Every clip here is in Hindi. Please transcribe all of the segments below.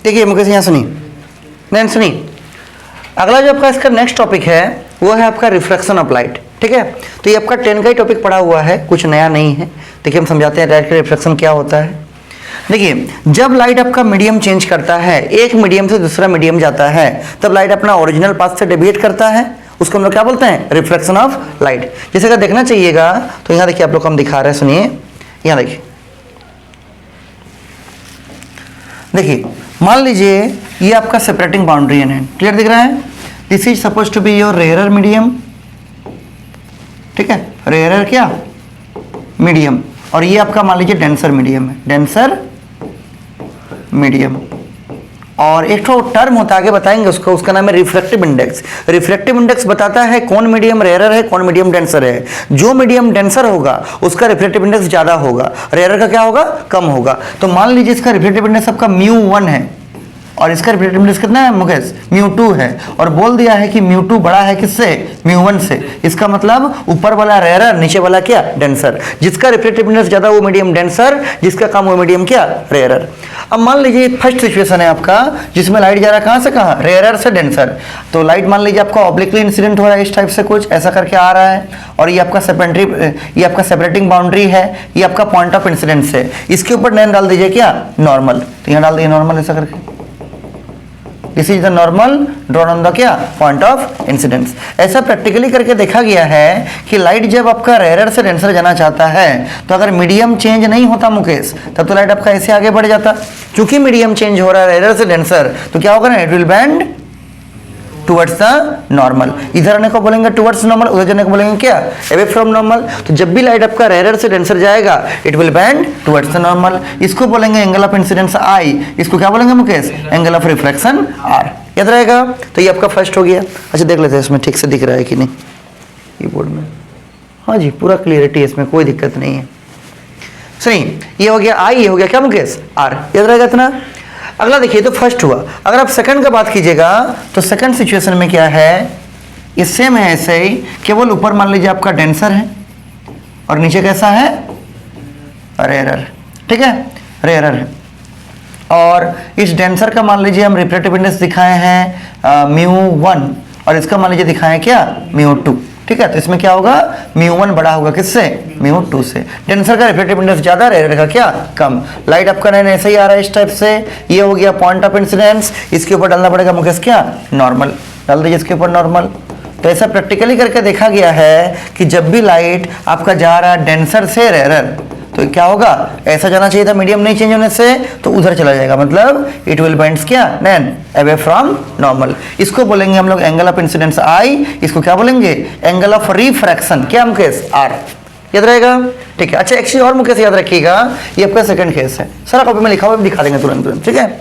देखिए मुकेश यहाँ सुनिए, नहीं सुनिए, अगला जो आपका इसका नेक्स्ट टॉपिक है वो है आपका रिफ्लेक्शन ऑफ लाइट। ठीक है, तो ये आपका 10 का ही टॉपिक पड़ा हुआ है, कुछ नया नहीं है। देखिए हम समझाते हैं लाइट का रिफ्लेक्शन क्या होता है। देखिए जब लाइट आपका मीडियम चेंज करता है, एक मीडियम से दूसरा मीडियम जाता है, तब लाइट अपना ओरिजिनल पाथ से डेविएट करता है, उसको हम लोग क्या बोलते हैं, रिफ्लेक्शन ऑफ लाइट। जैसे अगर देखना चाहिएगा तो यहाँ देखिए आप लोग को हम दिखा रहे हैं, सुनिए यहाँ देखिए, देखिए मान लीजिए ये आपका सेपरेटिंग बाउंड्री है, क्लियर दिख रहा है। This is suppose to be your rarer medium, ठीक है, रेयरर क्या मीडियम, और ये आपका मान लीजिए डेंसर मीडियम है, डेंसर मीडियम। और एक तो टर्म होता है, आगे बताएंगे उसको, उसका नाम है रिफ्लेक्टिव इंडेक्स। रिफ्लेक्टिव इंडेक्स बताता है कौन मीडियम रेयरर है, कौन मीडियम डेंसर है। जो मीडियम डेंसर होगा उसका रिफ्लेक्टिव इंडेक्स ज्यादा होगा, रेयरर का क्या होगा, कम होगा। तो मान लीजिए इसका रिफ्लेक्टिव इंडेक्स आपका μ1 है और इसका रिफ्लेक्टिव इंडेक्स कितना है मुकेश, μ2 है, और बोल दिया है कि μ2 बड़ा है किससे, μ1 से। इसका मतलब ऊपर वाला रेयरर, नीचे वाला क्या, डेंसर। जिसका रिफ्लेक्टिव इंडेक्स ज्यादा वो मीडियम डेंसर, जिसका कम वो मीडियम क्या, रेयरर। अब मान लीजिए फर्स्ट सिचुएशन है आपका जिसमें लाइट जा रहा है कहां से कहां, रेयरर से डेंसर। तो लाइट मान लीजिए आपका ऑब्लिकली इंसिडेंट हो रहा है, इस टाइप से कुछ ऐसा करके आ रहा है, और ये आपका ये आपका सेपरेटिंग बाउंड्री है, ये आपका पॉइंट ऑफ इंसिडेंस है। इसके ऊपर नैन डाल दीजिए क्या, नॉर्मल, तो यहाँ डाल दीजिए नॉर्मल ऐसा करके। This is the normal drawn on the क्या, पॉइंट ऑफ इंसिडेंस। ऐसा प्रैक्टिकली करके देखा गया है कि लाइट जब आपका रेयरर से डेंसर जाना चाहता है तो अगर मीडियम चेंज नहीं होता मुकेश, तब तो लाइट आपका ऐसे आगे बढ़ जाता। क्योंकि मीडियम चेंज हो रहा है रेयरर से डेंसर, तो क्या होगा ना, it will bend towards the normal. इधर आने को बोलेंगे टुवर्ड्स नॉर्मल, उधर जाने को बोलेंगे क्या, अवे फ्रॉम नॉर्मल। तो जब भी लाइट आपका रेयरर से डेंसर जाएगा it will bend towards the normal. इसको बोलेंगे एंगल ऑफ इंसिडेंस आई, इसको क्या बोलेंगे Mukesh, angle of reflection R. याद रहेगा। तो ये आपका फर्स्ट हो गया। अच्छा देख लेते हैं इसमें ठीक से दिख रहा है कि नहीं कीबोर्ड में। हाँ जी पूरा क्लियरिटी है, इसमें कोई दिक्कत नहीं है। सुनिए ये हो गया आई, ये हो गया क्या मुकेश, आर। याद रहेगा इतना। अगला देखिए, तो फर्स्ट हुआ। अगर आप सेकंड का बात कीजिएगा तो सेकंड सिचुएशन में क्या है, ये सेम है ऐसे ही, केवल ऊपर मान लीजिए आपका डेंसर है और नीचे कैसा है, रेयरर। ठीक है, रेयरर है, और इस डेंसर का मान लीजिए हम रिफ्लेक्टिव इंडेक्स दिखाए हैं μ1 और इसका मान लीजिए दिखाएं क्या, μ2। ठीक है, तो इसमें क्या होगा, μ1 बड़ा होगा किससे, μ2 से। डेंसर का रिफ्लेक्टिव इंडेक्स ज्यादा, रेयरर का क्या, कम। लाइट आपका नैन ऐसे ही आ रहा है इस टाइप से। ये हो गया पॉइंट ऑफ इंसिडेंस, इसके ऊपर डालना पड़ेगा मुकेश क्या, नॉर्मल। डाल दीजिए इसके ऊपर नॉर्मल। तो ऐसा प्रैक्टिकली करके देखा गया है कि जब भी लाइट आपका जा रहा है डेंसर से रेयरर, तो क्या होगा, ऐसा जाना चाहिए था मीडियम नहीं चेंज होने से, तो उधर चला जाएगा, मतलब इट विल बेंड्स क्या, नैन अवे फ्रॉम नॉर्मल। इसको बोलेंगे हम लोग एंगल ऑफ इंसिडेंस आई, इसको क्या बोलेंगे, एंगल ऑफ रिफ्रैक्शन क्या मुकेश, आर। याद रहेगा। ठीक है। अच्छा एक चीज और मुकेश याद रखिएगा, ये आपका सेकंड केस है, सारा कॉपी में लिखा हुआ दिखा देंगे तुरंत तुरंत। ठीक है,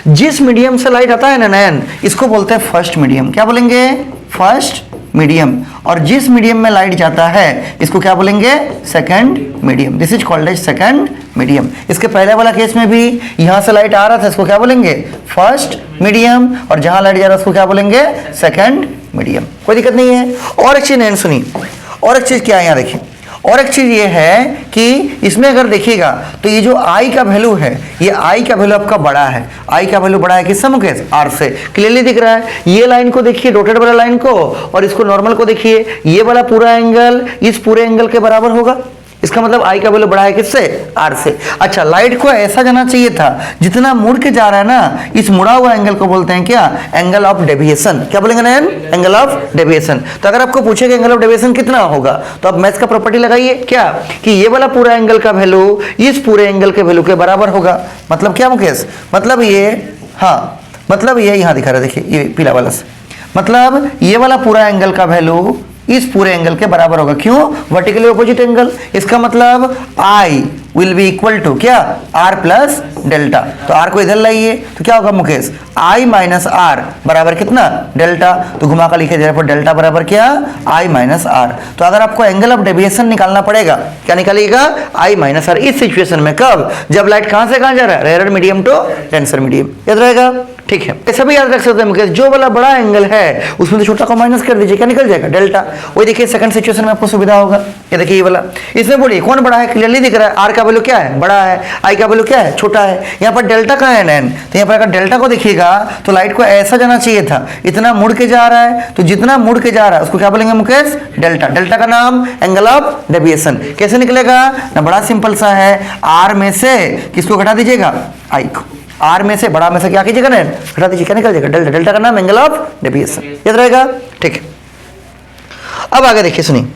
जिस मीडियम से लाइट आता है ना नैन, इसको बोलते हैं फर्स्ट मीडियम। क्या बोलेंगे, फर्स्ट मीडियम। और जिस मीडियम में लाइट जाता है इसको क्या बोलेंगे, second medium. This is called as second medium. इसके पहले वाला केस में भी यहां से लाइट आ रहा था, इसको क्या बोलेंगे, फर्स्ट मीडियम, और जहां लाइट जा रहा है उसको क्या बोलेंगे, सेकंड मीडियम। कोई दिक्कत नहीं है। और एक चीज नैन सुनी, और एक चीज क्या है यहाँ देखिए, और एक चीज ये है कि इसमें अगर देखिएगा तो ये जो आई का वैल्यू है, ये आई का वैल्यू आपका बड़ा है। आई का वैल्यू बड़ा है किससे मुकेश, आर से। क्लियरली दिख रहा है। ये लाइन को देखिए, डॉटेड वाला लाइन को, और इसको नॉर्मल को देखिए, ये वाला पूरा एंगल इस पूरे एंगल के बराबर होगा। इसका मतलब आई का वैल्यू बड़ा है किससे, आर से। अच्छा लाइट को ऐसा जाना चाहिए था, जितना मुड़ के जा रहा है ना, इस मुड़ा हुआ एंगल को बोलते हैं क्या, एंगल ऑफ डेविएशन। क्या बोलेंगे नैन, एंगल ऑफ डेविएशन। तो अगर आपको पूछेगा एंगल ऑफ डेविएशन कितना होगा, तो आप मैथ्स का प्रॉपर्टी लगाइए क्या, कि ये वाला पूरा एंगल का वैल्यू इस पूरे एंगल के वैल्यू के बराबर होगा। मतलब क्या मुकेश, मतलब ये, हाँ मतलब ये यहाँ दिखा रहा है, देखिए ये पीला वाला से, मतलब ये वाला पूरा एंगल का वैल्यू इस पूरे एंगल के बराबर होगा। क्यों, वर्टिकली ऑपोजिट एंगल। इसका मतलब I will be equal to क्या, आर प्लस डेल्टा। तो आर को इधर लाइए तो क्या होगा मुकेश, आई माइनस आर बराबर कितना, डेल्टा। तो घुमा कर लिखे जाए पर डेल्टा बराबर क्या, आई माइनस आर। तो अगर आपको एंगल ऑफ डेविएशन निकालना पड़ेगा, क्या निकालिएगा, आई माइनस आर। इस सिचुएशन में कब, जब लाइट कहां से कहां जा रहा है, rarer medium to denser medium. याद रहेगा। ठीक है, ये सभी याद रख सकते हैं मुकेश। जो वाला बड़ा एंगल है उसमें तो छोटा को माइनस कर दीजिए, क्या निकल जाएगा? डेल्टा। वही देखिए सेकंड सिचुएशन में आपको सुविधा होगा। ये देखिए ये वाला, इसमें बोलिए कौन बड़ा है? क्लियरली दिख रहा है, आर का वैल्यू क्या है? बड़ा है, आई का वैल्यू क्या है? छोटा है। यहाँ पर डेल्टा कहाँ है? नैन। तो यहाँ पर अगर डेल्टा को देखिएगा तो लाइट को ऐसा जाना चाहिए था, इतना मुड़ के जा रहा है, तो जितना मुड़ के जा रहा है उसको क्या बोलेंगे मुकेश? डेल्टा। डेल्टा का नाम एंगल ऑफ डेविएशन। कैसे निकलेगा ना? बड़ा सिंपल सा है, आर में से किसको घटा दीजिएगा? आई को। आर में से, बड़ा में से क्या कीजिएगा? ना घटा दीजिए, क्या निकल जाएगा? डेल्टा। डेल्टा का नाम एंगल ऑफ डेविएशन। याद रहेगा? ठीक है, अब आगे देखिए, सुनिए,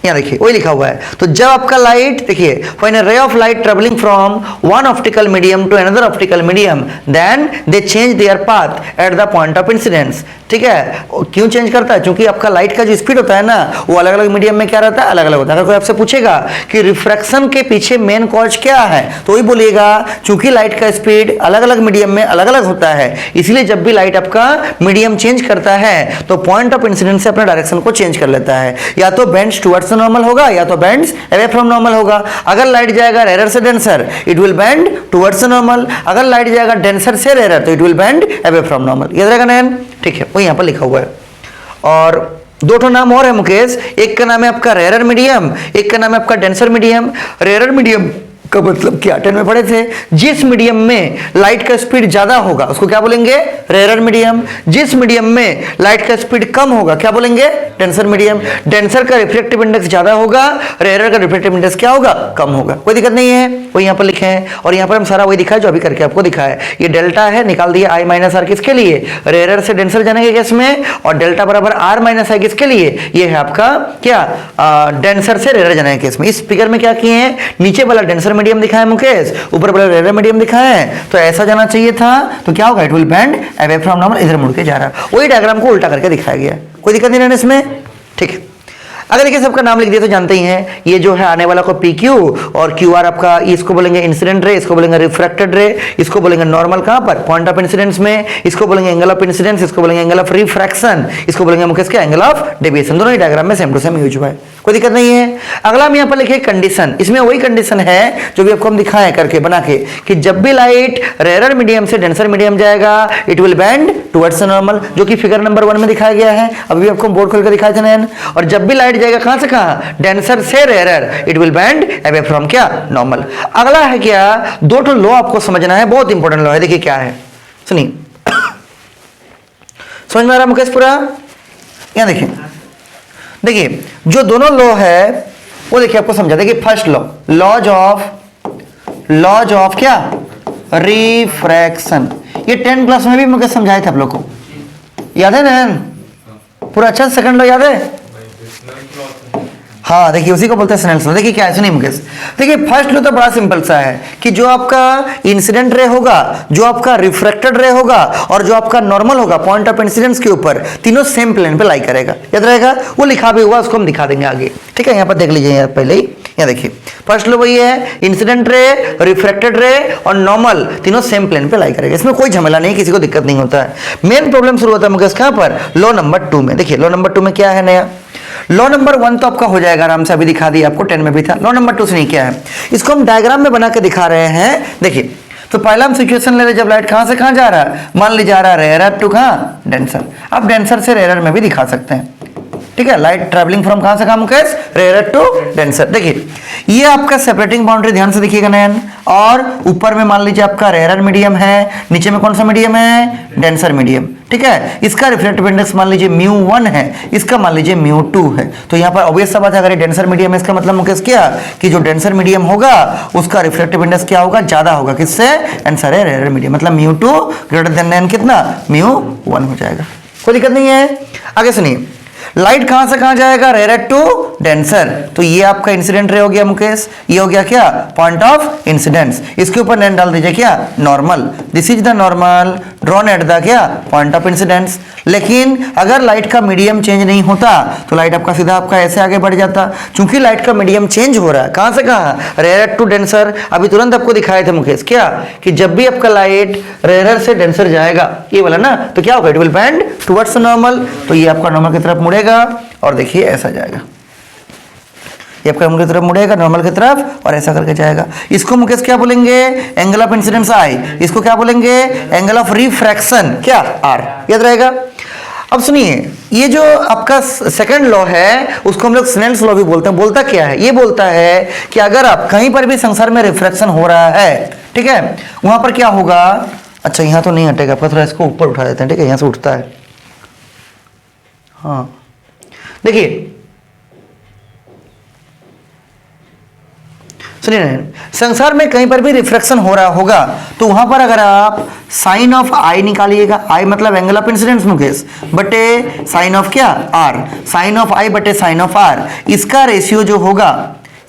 यहाँ देखिए वही लिखा हुआ है। तो जब आपका लाइट देखिए, when a ray of light travelling from one optical medium to another optical medium then they change their path at the point of incidence. ठीक है, क्यों चेंज करता है? क्योंकि आपका लाइट का जो स्पीड होता है ना, वो अलग अलग मीडियम में क्या रहता है? अलग अलग होता है। अगर कोई आपसे पूछेगा कि रिफ्रैक्शन के पीछे मेन कॉज क्या है, तो वही बोलिएगा चूंकि लाइट का स्पीड अलग अलग मीडियम में अलग अलग होता है, इसलिए जब भी लाइट आपका मीडियम चेंज करता है तो पॉइंट ऑफ इंसिडेंस से अपने डायरेक्शन को चेंज कर लेता है। या तो बेंड्स टुवर्ड्स नॉर्मल होगा या तो बेंड्स अवे फ्रॉम नॉर्मल होगा। अगर लाइट जाएगा रेयर से denser, it will bend towards normal. अगर लाइट जाएगा डेंसर से रेयर, तो it will bend away from normal. याद रहेगा नैन? ठीक है, वो यहाँ पर लिखा हुआ है। और दो ठो नाम और है मुकेश, एक का नाम है आपका रेयर मीडियम, एक का नाम है आपका डेंसर मीडियम। रेयर मीडियम का मतलब क्या? 10 में पढ़े थे, जिस मीडियम में लाइट का स्पीड ज्यादा होगा उसको क्या बोलेंगे? Rare medium. जिस मीडियम में लाइट का स्पीड कम होगा क्या बोलेंगे? Denser medium. डेंसर का रिफ्लेक्टिव इंडेक्स ज्यादा होगा, रेयर का रिफ्लेक्टिव इंडेक्स क्या होगा? कम होगा। कोई दिक्कत नहीं है, वो यहाँ पर लिखे हैं। और यहाँ पर हम सारा वही दिखा है जो अभी करके आपको दिखाया है। ये डेल्टा है, निकाल दिया आई माइनस आर किसके लिए? रेयर से डेंसर जाने के केस में। और डेल्टा बराबर आर माइनस आई किसके लिए? ये है आपका क्या? डेंसर से रेयर जाने के केस में। इस फिगर में क्या किए हैं? नीचे वाला डेंसर मीडियम दिखा है मुकेश, ऊपर वाला रेयर मीडियम दिखा है, तो ऐसा जाना चाहिए था, तो क्या होगा? It will bend away from normal. इधर मुड़ के जा रहा है। वही डायग्राम को उल्टा करके दिखाया गया है। कोई दिक्कत नहीं रहने इसमें? ठीक है, अगर देखिए सबका नाम लिख दिया तो जानते ही हैं, ये जो है आने वाला को पी क्यू और क्यू आर आपका, इसको बोलेंगे इंसिडेंट रे, इसको बोलेंगे रिफ्रैक्टेड रे, इसको बोलेंगे नॉर्मल कहां पर? पॉइंट ऑफ इंसिडेंस में, इसको बोलेंगे एंगल ऑफ इंसिडेंस, इसको बोलेंगे एंगल ऑफ रिफ्रैक्शन, इसको बोलेंगे मुकेश क्या? Angle of deviation. दोनों ही डायग्राम में सेम टू सेम यूज हुआ है, कोई दिक्कत नहीं है। अगला हम यहाँ पर लिखे कंडीशन, इसमें वही कंडीशन है जो भी आपको हम दिखाएं करके बना के, कि जब भी लाइट रेयर मीडियम से डेंसर मीडियम जाएगा it will bend towards normal, जो कि फिगर नंबर 1 में दिखाया गया है। अभी आपको बोर्ड खोल कर दिखाया था नैन। और जब भी लाइट जाएगा कहां से कहां? डेंसर से rare, it will bend away from क्या? नॉर्मल। अगला है क्या? दो ठो लॉ आपको समझना है, बहुत इंपॉर्टेंट लॉ है। देखिए क्या है, सुनिए, समझ में आ रहा मुकेश पूरा? यहां देखिए, देखिए जो दोनों लॉ है वो देखिए आपको समझा। देखिए फर्स्ट लॉ, लॉज ऑफ क्या? रिफ्रैक्शन। ये 10 क्लास में भी मुझे समझाए थे आप लोग को, याद है ना? पूरा अच्छा। सेकंड लॉ याद है? हाँ देखिए उसी को बोलते हैं स्नेल्स लॉ। देखिए क्या है, सुनिए मुकेश। देखिए फर्स्ट लॉ तो बड़ा सिंपल सा है कि जो आपका इंसिडेंट रे होगा, जो आपका रिफ्रैक्टेड रे होगा और जो आपका नॉर्मल होगा पॉइंट ऑफ इंसिडेंस के ऊपर, तीनों सेम प्लेन पे लाई करेगा। याद रहेगा? वो लिखा भी हुआ, उसको हम दिखा देंगे आगे। ठीक है, यहाँ पर देख लीजिए यार पहले ही। यहाँ देखिए फर्स्ट लॉ वही है, इंसिडेंट रे, रिफ्रैक्टेड रे और नॉर्मल तीनों सेम प्लेन पे लाई करेगा। इसमें कोई झमेला नहीं, किसी को दिक्कत नहीं होता है। मेन प्रॉब्लम शुरू होता है मुकेश कहां पर? लॉ नंबर 2 में। देखिए लॉ नंबर 2 में क्या है नया? लॉ नंबर 1 तो आपका हो जाएगा आराम से, अभी दिखा दिया आपको, 10 में भी था। लॉ नंबर 2 से नहीं क्या है, इसको हम डायग्राम में बना के दिखा रहे हैं। देखिए तो पहला हम सिचुएशन ले रहे, जब लाइट कहां से कहां जा रहा है, मान ली जा रहा है रेयर टू कहां? डेंसर। अब डेंसर से रेयर में भी दिखा सकते हैं। ठीक है, लाइट ट्रैवलिंग फ्रॉम कहां से कहां मुकेश? Rare to denser. देखिए ये आपका सेपरेटिंग बाउंड्री ध्यान से देखिएगा नयन। और ऊपर में मान लीजिए आपका रेयर मीडियम है, नीचे में कौन सा मीडियम है? Denser medium. ठीक है, इसका रिफ्लेक्टिव इंडेक्स मान लीजिए μ1 है, इसका मान लीजिए μ2 है। तो यहाँ पर ऑब्वियस सा बात है, अगर ये डेंसर मीडियम है इसका मतलब मुकेश क्या? कि जो डेंसर मीडियम होगा उसका रिफ्लेक्टिव इंडेक्स क्या होगा? ज्यादा होगा। किससे? आंसर है रेयर मीडियम, मतलब μ2 ग्रेटर देन कितना? μ1 हो जाएगा। कोई दिक्कत नहीं है। आगे सुनिए, लाइट कहां से कहां जाएगा? Rare to denser. तो ये आपका इंसिडेंट रे हो गया मुकेश, ये हो गया क्या? Point of incidence. इसके ऊपर नैन डाल दीजिए क्या? Normal. This is the normal drawn at the क्या? Point of incidence. लेकिन अगर लाइट का मीडियम चेंज नहीं होता तो लाइट आपका सीधा आपका ऐसे आगे बढ़ जाता। चूंकि लाइट का मीडियम चेंज हो रहा है, कहां से कहां? Rare to denser. अभी तुरंत आपको दिखाए थे मुकेश क्या? कि जब भी आपका लाइट रेयर से डेंसर जाएगा, ये वाला ना, तो क्या होगा? It will bend towards normal. तो ये आपका नॉर्मल की तरफ मुड़ेगा और देखिए ऐसा जाएगा। ये आपका नॉर्मल की तरफ मुड़ेगा, नॉर्मल की तरफ, और ऐसा करके जाएगा। इसको मुकेश क्या बोलेंगे? Angle of incidence I. इसको क्या बोलेंगे? एंगल ऑफ रिफ्रैक्शन क्या? आर। याद रहेगा। अब सुनिए, ये जो आपका सेकंड लॉ है उसको हम लोग स्नेल्स लॉ भी बोलते हैं। बोलता क्या है? ये बोलता है कि अगर आप कहीं पर भी संसार में रिफ्रैक्शन हो रहा है, ठीक है, वहां पर क्या होगा? अच्छा यहां तो नहीं हटेगा, आपका थोड़ा इसको ऊपर उठा देते हैं, ठीक है, यहां से उठता है। हाँ देखिए, सुनिए, संसार में कहीं पर भी रिफ्रैक्शन हो रहा होगा तो वहां पर अगर आप साइन ऑफ आई निकालिएगा, आई मतलब एंगल ऑफ इंसिडेंस मुकेश, बटे साइन ऑफ क्या? आर। साइन ऑफ आई बटे साइन ऑफ आर, इसका रेशियो जो होगा,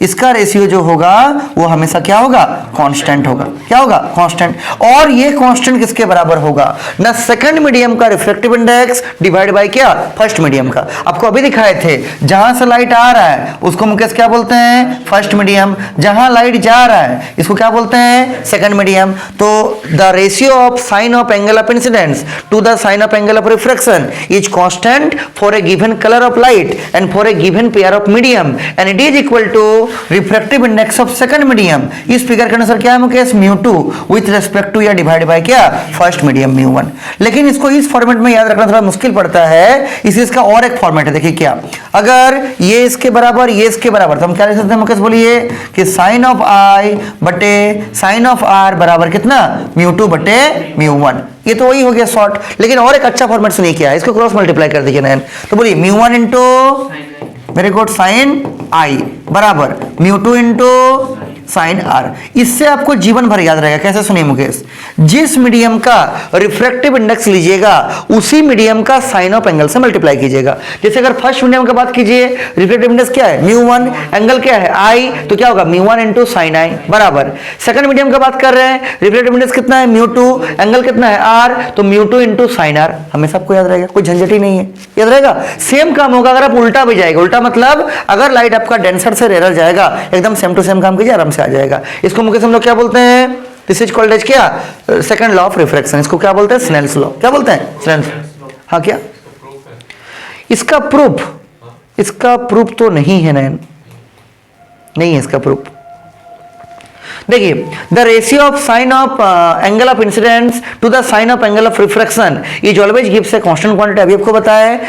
इसका रेशियो जो होगा वो हमेशा क्या होगा? कांस्टेंट होगा। क्या होगा? कांस्टेंट। और ये कांस्टेंट किसके बराबर होगा? ना सेकंड मीडियम का रिफ्रैक्टिव इंडेक्स डिवाइड बाय क्या? फर्स्ट मीडियम का। आपको अभी दिखाए थे, जहां से लाइट आ रहा है उसको मुकेश क्या बोलते हैं? First medium. जहां लाइट जा रहा है इसको क्या बोलते हैं? Second medium. तो the ratio of sine of angle of incidence to the sine of angle of refraction is constant for a given colour of light and for a given pair of medium and it is equal to refractive index of second medium. इस फिगर के अनुसार क्या है मुकेश? μ2 विथ रेस्पेक्ट टू या डिवाइड बाय क्या? First medium μ1। लेकिन इसको इस फॉर्मेट में याद रखना थोड़ा मुश्किल पड़ता है, इसलिए इसका और एक फॉर्मेट है। देखिए क्या, अगर ये इसके बराबर, ये इसके बराबर, तो हम क्या लिख सकते हैं मुकेश? बोलिए कि साइन ऑफ आई बटे साइन ऑफ आर बराबर कितना? μ2 बटे μ1। ये तो वही हो गया शॉर्ट। लेकिन और एक अच्छा फॉर्मेट सुनिए क्या है, इसको क्रॉस मल्टीप्लाई कर दीजिए नयन, तो बोलिए μ1 इंटू वेरी गुड साइन आई बराबर μ2 इंटू साइन आर। इससे आपको जीवन भर याद रहेगा। कैसे? सुनिए मुकेश, जिस मीडियम का रिफ्रैक्टिव इंडेक्स लीजिएगा उसी मीडियम का साइन ऑफ एंगल से मल्टीप्लाई कीजिएगा। जैसे अगर फर्स्ट मीडियम की बात कीजिए, रिफ्रैक्टिव इंडेक्स क्या है? μ1, एंगल क्या है? आई, तो क्या होगा? μ1 इंटू साइन आई बराबर। सेकंड मीडियम की बात कर रहे हैं, रिफ्रैक्टिव इंडेक्स कितना है? μ2, एंगल कितना है? आर, तो μ2 इंटू साइन आर। हमेशा आपको याद रहेगा, कोई झंझट ही नहीं है, याद रहेगा। सेम काम होगा अगर आप उल्टा भी जाएगा। उल्टा मतलब अगर लाइट आपका डेंसर से रेयर जाएगा, एकदम सेम टू सेम काम कीजिए, आराम से आ जाएगा। इसको मुकेश हम लोग क्या बोलते हैं? दिस इज कॉल्ड एज क्या? Second law of refraction. इसको क्या बोलते हैं? Snell's law. क्या बोलते हैं? स्नेल्स। हाँ क्या इसका प्रूफ? इसका प्रूफ तो नहीं है नयन, नहीं है इसका प्रूफ। देखिए, the ratio of sine of angle of incidence to the sine of angle of refraction is always gives a constant quantity. अभी आपको बताया है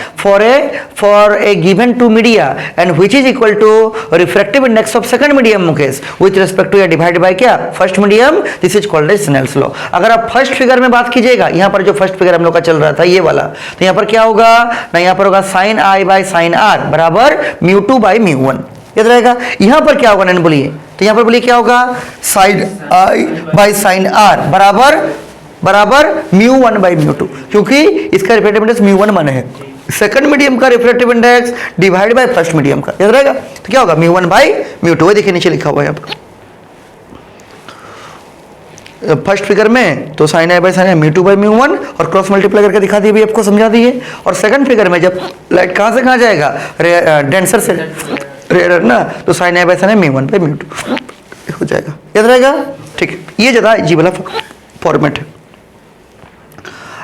for a given two media and which is equal to refractive index of second medium Mukesh with respect to या डिवाइड बाय क्या? First medium. This is called as Snell's law. अगर आप फर्स्ट फिगर में बात कीजिएगा, यहां पर जो फर्स्ट फिगर हम लोग का चल रहा था ये वाला, तो यहां पर क्या होगा ना? यहां पर होगा sine I by sine R बराबर μ2 बाय μ1। याद रहेगा। यहां पर क्या होगा नैन बोलिए, तो यहां पर बोलिए क्या होगा? Sine I by sine R बराबर बराबर μ1 बाय μ2, क्योंकि इसका रिफ्रैक्टिव इंडेक्स μ1 माने है। सेकंड मीडियम का refractive index divide by first medium का। याद रहेगा। तो क्या होगा? μ1 बाय μ2। देखिए नीचे लिखा हुआ है यहां पर फर्स्ट फिगर में, तो sine I by sine μ2 by μ1 और क्रॉस मल्टीप्लाई करके दिखा दिए, आपको समझा दिए। और सेकंड फिगर में जब लाइट कहां से कहां जाएगा? डेंसर से रेयर ना, तो sine I by sine μ1 by μ2 हो जाएगा। याद रहेगा। ठीक है, ये ज्यादा जी वाला फॉर्मेट है।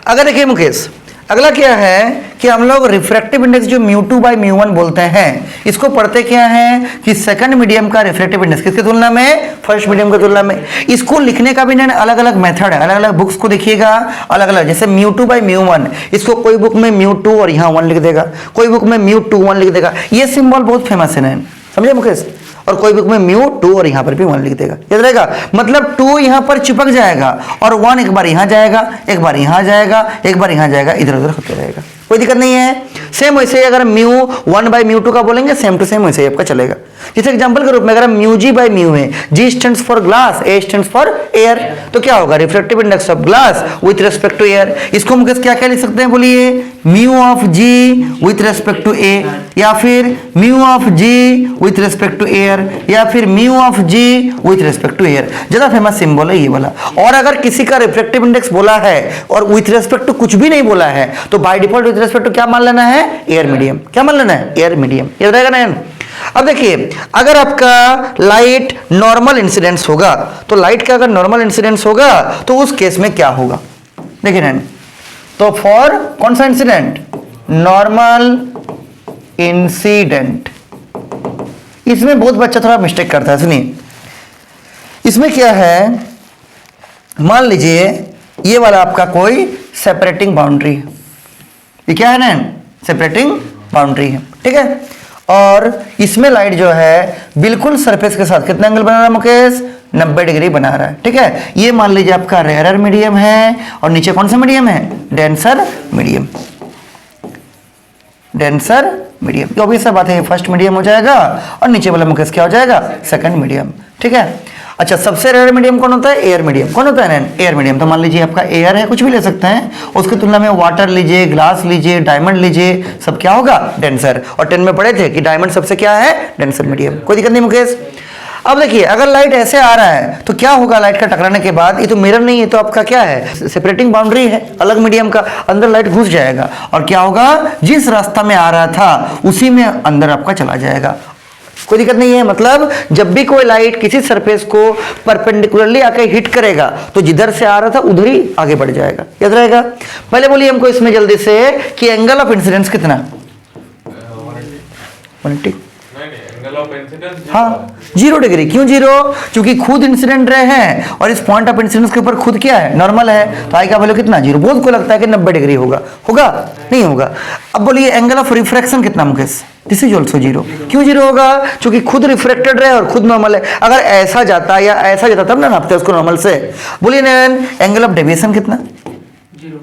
अगर देखिए मुकेश, अगला क्या है कि हम लोग रिफ्रैक्टिव इंडेक्स जो μ2 बाय μ1 बोलते हैं, इसको पढ़ते क्या है कि सेकंड मीडियम का रिफ्रैक्टिव इंडेक्स किसकी तुलना में? फर्स्ट मीडियम की तुलना में। इसको लिखने का भी ना अलग अलग मेथड है, अलग अलग बुक्स को देखिएगा अलग अलग। जैसे μ2 बाय μ1, इसको कोई बुक में μ2 और यहाँ 1 लिख देगा, कोई बुक में μ2 1 लिख देगा। ये सिंबल बहुत फेमस है ना, समझे मुकेश। और कोई बुक में μ2 और यहाँ पर भी 1 लिख देगा। याद रहेगा। मतलब 2 यहाँ पर चिपक जाएगा और 1 एक बार यहाँ जाएगा, एक बार यहाँ जाएगा, एक बार यहाँ जाएगा, इधर उधर होते रहेगा, कोई दिक्कत नहीं है। सेम वैसे अगर μ1 बाय μ2 का बोलेंगे, सेम टू सेम वैसे ही आपका चलेगा। जैसे एग्जांपल के रूप में अगर μg बाय μ है, g stands for glass, a stands for air, तो क्या होगा? Refractive index of glass with respect to air. इसको हम क्या क्या लिख सकते हैं बोलिए? μ of g with respect to a, या फिर μ of g with respect to air, या फिर μ of g with respect to air. ज्यादा फेमस सिंबल है ये वाला। और अगर किसी का रिफ्रैक्टिव इंडेक्स बोला है और विथ रिस्पेक्ट टू कुछ भी नहीं बोला है, तो by default with respect to क्या मान लेना है? Air medium. क्या मान लेना है? Air medium. याद रहेगा ना। अब देखिए, अगर आपका लाइट नॉर्मल इंसिडेंस होगा, तो लाइट का अगर नॉर्मल इंसिडेंस होगा तो उस केस में क्या होगा? देखिए ना, तो फॉर कौन सा इंसिडेंट? Normal incident. इसमें बहुत बच्चा थोड़ा मिस्टेक करता है, सुनिए। इसमें क्या है, मान लीजिए ये वाला आपका कोई सेपरेटिंग बाउंड्री है, ये क्या है ना, सेपरेटिंग बाउंड्री है, ठीक है। और इसमें लाइट जो है बिल्कुल सरफेस के साथ कितना एंगल बना रहा है मुकेश, 90 डिग्री बना रहा है, ठीक है। ये मान लीजिए आपका रेयरर मीडियम है, और नीचे कौन सा मीडियम है, डेंसर मीडियम, डेंसर मीडियम। तो ऑब्वियस सा बात है, फर्स्ट मीडियम हो जाएगा और नीचे वाला मुकेश क्या हो जाएगा, सेकंड मीडियम, ठीक है। अच्छा, सबसे रेयर मीडियम कौन होता है, एयर मीडियम। कौन होता है ना, एयर मीडियम। तो मान लीजिए आपका एयर है, कुछ भी ले सकते हैं, उसकी तुलना में वाटर लीजिए, ग्लास लीजिए, डायमंड लीजिए, सब क्या होगा, डेंसर। और 10 में पढ़े थे कि डायमंड सबसे क्या है, डेंसर मीडियम। कोई दिक्कत नहीं मुकेश। अब देखिए, अगर लाइट ऐसे आ रहा है तो क्या होगा, लाइट का टकराने के बाद, ये तो मिरर नहीं है, तो आपका क्या है, सेपरेटिंग बाउंड्री है अलग मीडियम का, अंदर लाइट घुस जाएगा और क्या होगा, जिस रास्ता में आ रहा था उसी में अंदर आपका चला जाएगा। कोई दिक्कत नहीं है। मतलब जब भी कोई लाइट किसी सरफेस को परपेंडिकुलरली आके हिट करेगा तो जिधर से आ रहा था उधर ही आगे बढ़ जाएगा, याद रहेगा। पहले बोलिए हमको इसमें जल्दी से कि एंगल ऑफ इंसिडेंस कितना, 180। हाँ, 0 डिग्री। क्यों 0? क्योंकि खुद इंसिडेंट रहे हैं और इस पॉइंट ऑफ इंसिडेंस के ऊपर खुद क्या है, नॉर्मल है, तो आई का वैल्यू कितना, 0। बहुत को लगता है कि 90 डिग्री होगा, होगा नहीं होगा। अब बोलिए एंगल ऑफ रिफ्रैक्शन कितना मुकेश, दिस इज ऑल्सो 0। क्यों 0 होगा? क्योंकि खुद रिफ्रेक्टेड रहे और खुद नॉर्मल है। अगर ऐसा जाता या ऐसा जाता तब ना नापते उसको नॉर्मल से। बोलिए नैन, एंगल ऑफ डेविएशन कितना, 0।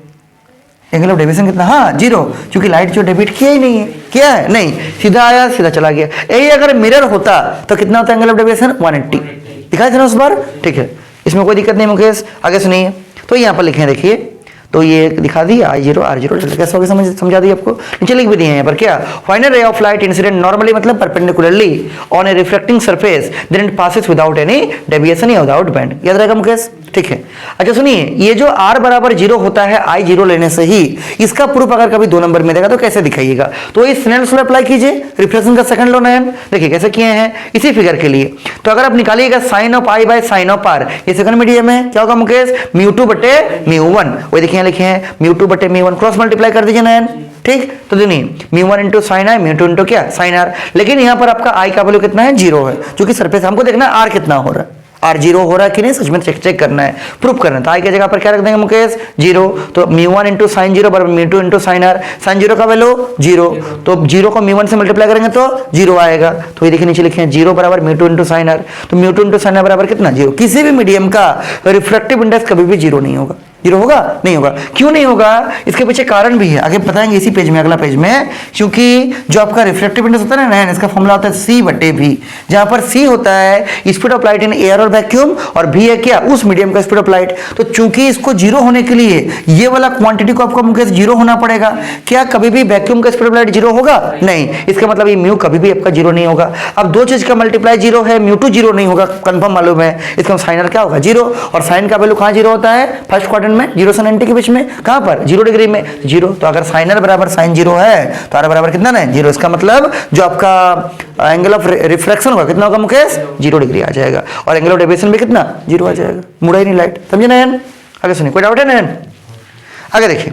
एंगल ऑफ डेविएशन कितना, हाँ 0, क्योंकि लाइट जो डेविएट किया ही नहीं है, क्या है, नहीं, सीधा आया सीधा चला गया। यही अगर मिरर होता तो कितना होता है एंगल ऑफ डेविएशन, 180। दिखाई था ना उस बार, ठीक है, इसमें कोई दिक्कत नहीं मुकेश। आगे सुनिए, तो यहाँ पर लिखे हैं, देखिए, तो ये दिखा दिया I0 R0, कैसे होगा समझा दिया आपको। नीचे लिख भी दिए हैं यहाँ पर, क्या, final ray of light incident normally मतलब perpendicularly on a reflecting surface then it passes without any deviation या विदाउट बैंड, याद रहेगा मुकेश, ठीक है। अच्छा सुनिए, ये जो R बराबर 0 होता है I0 लेने से ही, इसका प्रूफ अगर कभी 2 नंबर में देगा तो कैसे दिखाइएगा, तो इस स्नेल्स लॉ अप्लाई कीजिए, रिफ्लेक्शन का सेकंड लॉ नयन, देखिए कैसे किए हैं इसी फिगर के लिए। तो अगर आप निकालिएगा sine of I by sine of R, ये सेकंड मीडियम है, क्या होगा मुकेश, μ2 बटे μ1, वही देखिए लिखे हैं μ2 बटे μ1, क्रॉस मल्टीप्लाई कर दीजिए नयन, ठीक। तो देखिए μ1 इंटू साइन I, μ2 इंटू क्या, साइन R। लेकिन यहाँ पर आपका I का वैल्यू कितना है, 0 है, क्योंकि सरफेस हमको देखना है R कितना हो रहा है, R0 हो रहा है कि नहीं, सच में चेक करना है, प्रूफ करना है। तो I की जगह पर क्या रख देंगे मुकेश, 0। तो μ1 इंटू साइन 0 बराबर μ2 इंटू साइन R, साइन 0 का वैल्यू 0, तो 0 को μ1 से मल्टीप्लाई करेंगे तो 0 आएगा। तो ये देखिए नीचे लिखे हैं 0 बराबर μ2 इंटू साइन R, तो μ2 इंटू साइन R बराबर कितना, 0। किसी भी मीडियम का रिफ्रैक्टिव इंडेक्स कभी भी 0 नहीं होगा, 0 होगा नहीं होगा। क्यों नहीं होगा, इसके पीछे कारण भी है, आगे बताएंगे इसी पेज में, अगला पेज में। क्योंकि जो आपका रिफ्रैक्टिव इंडेक्स होता है ना, इसका फॉर्मूला होता है C बटे V, जहां पर C होता है speed of light in air और वैक्यूम, और V है क्या, उस मीडियम का स्पीड ऑफ लाइट। तो चूंकि इसको 0 होने के लिए ये वाला क्वांटिटी को आपको मुकेश 0 होना पड़ेगा। क्या कभी भी वैक्यूम का स्पीड ऑफ लाइट 0 होगा, नहीं, इसका मतलब ये म्यू कभी भी आपका 0 नहीं होगा। अब दो चीज का मल्टीप्लाई 0 है, μ2 0 नहीं होगा, कंफर्म मालूम है, इसका साइन क्या होगा, 0। और साइन का वैल्यू कहां 0 होता है, फर्स्ट क्वाड्रेंट में, 0 से 90 के बीच में, कहां पर, 0 डिग्री में, 0। तो अगर साइन R बराबर साइन 0 है तो R बराबर कितना है, 0। इसका मतलब जो आपका एंगल ऑफ रिफ्रैक्शन होगा कितना होगा मुकेश, 0 डिग्री आ जाएगा, और एंगल ऑफ डेविएशन भी कितना, 0 आ जाएगा, मुड़ा ही नहीं लाइट, समझे नयन। आगे सुनिए, कोई डाउट है नयन? आगे देखिए,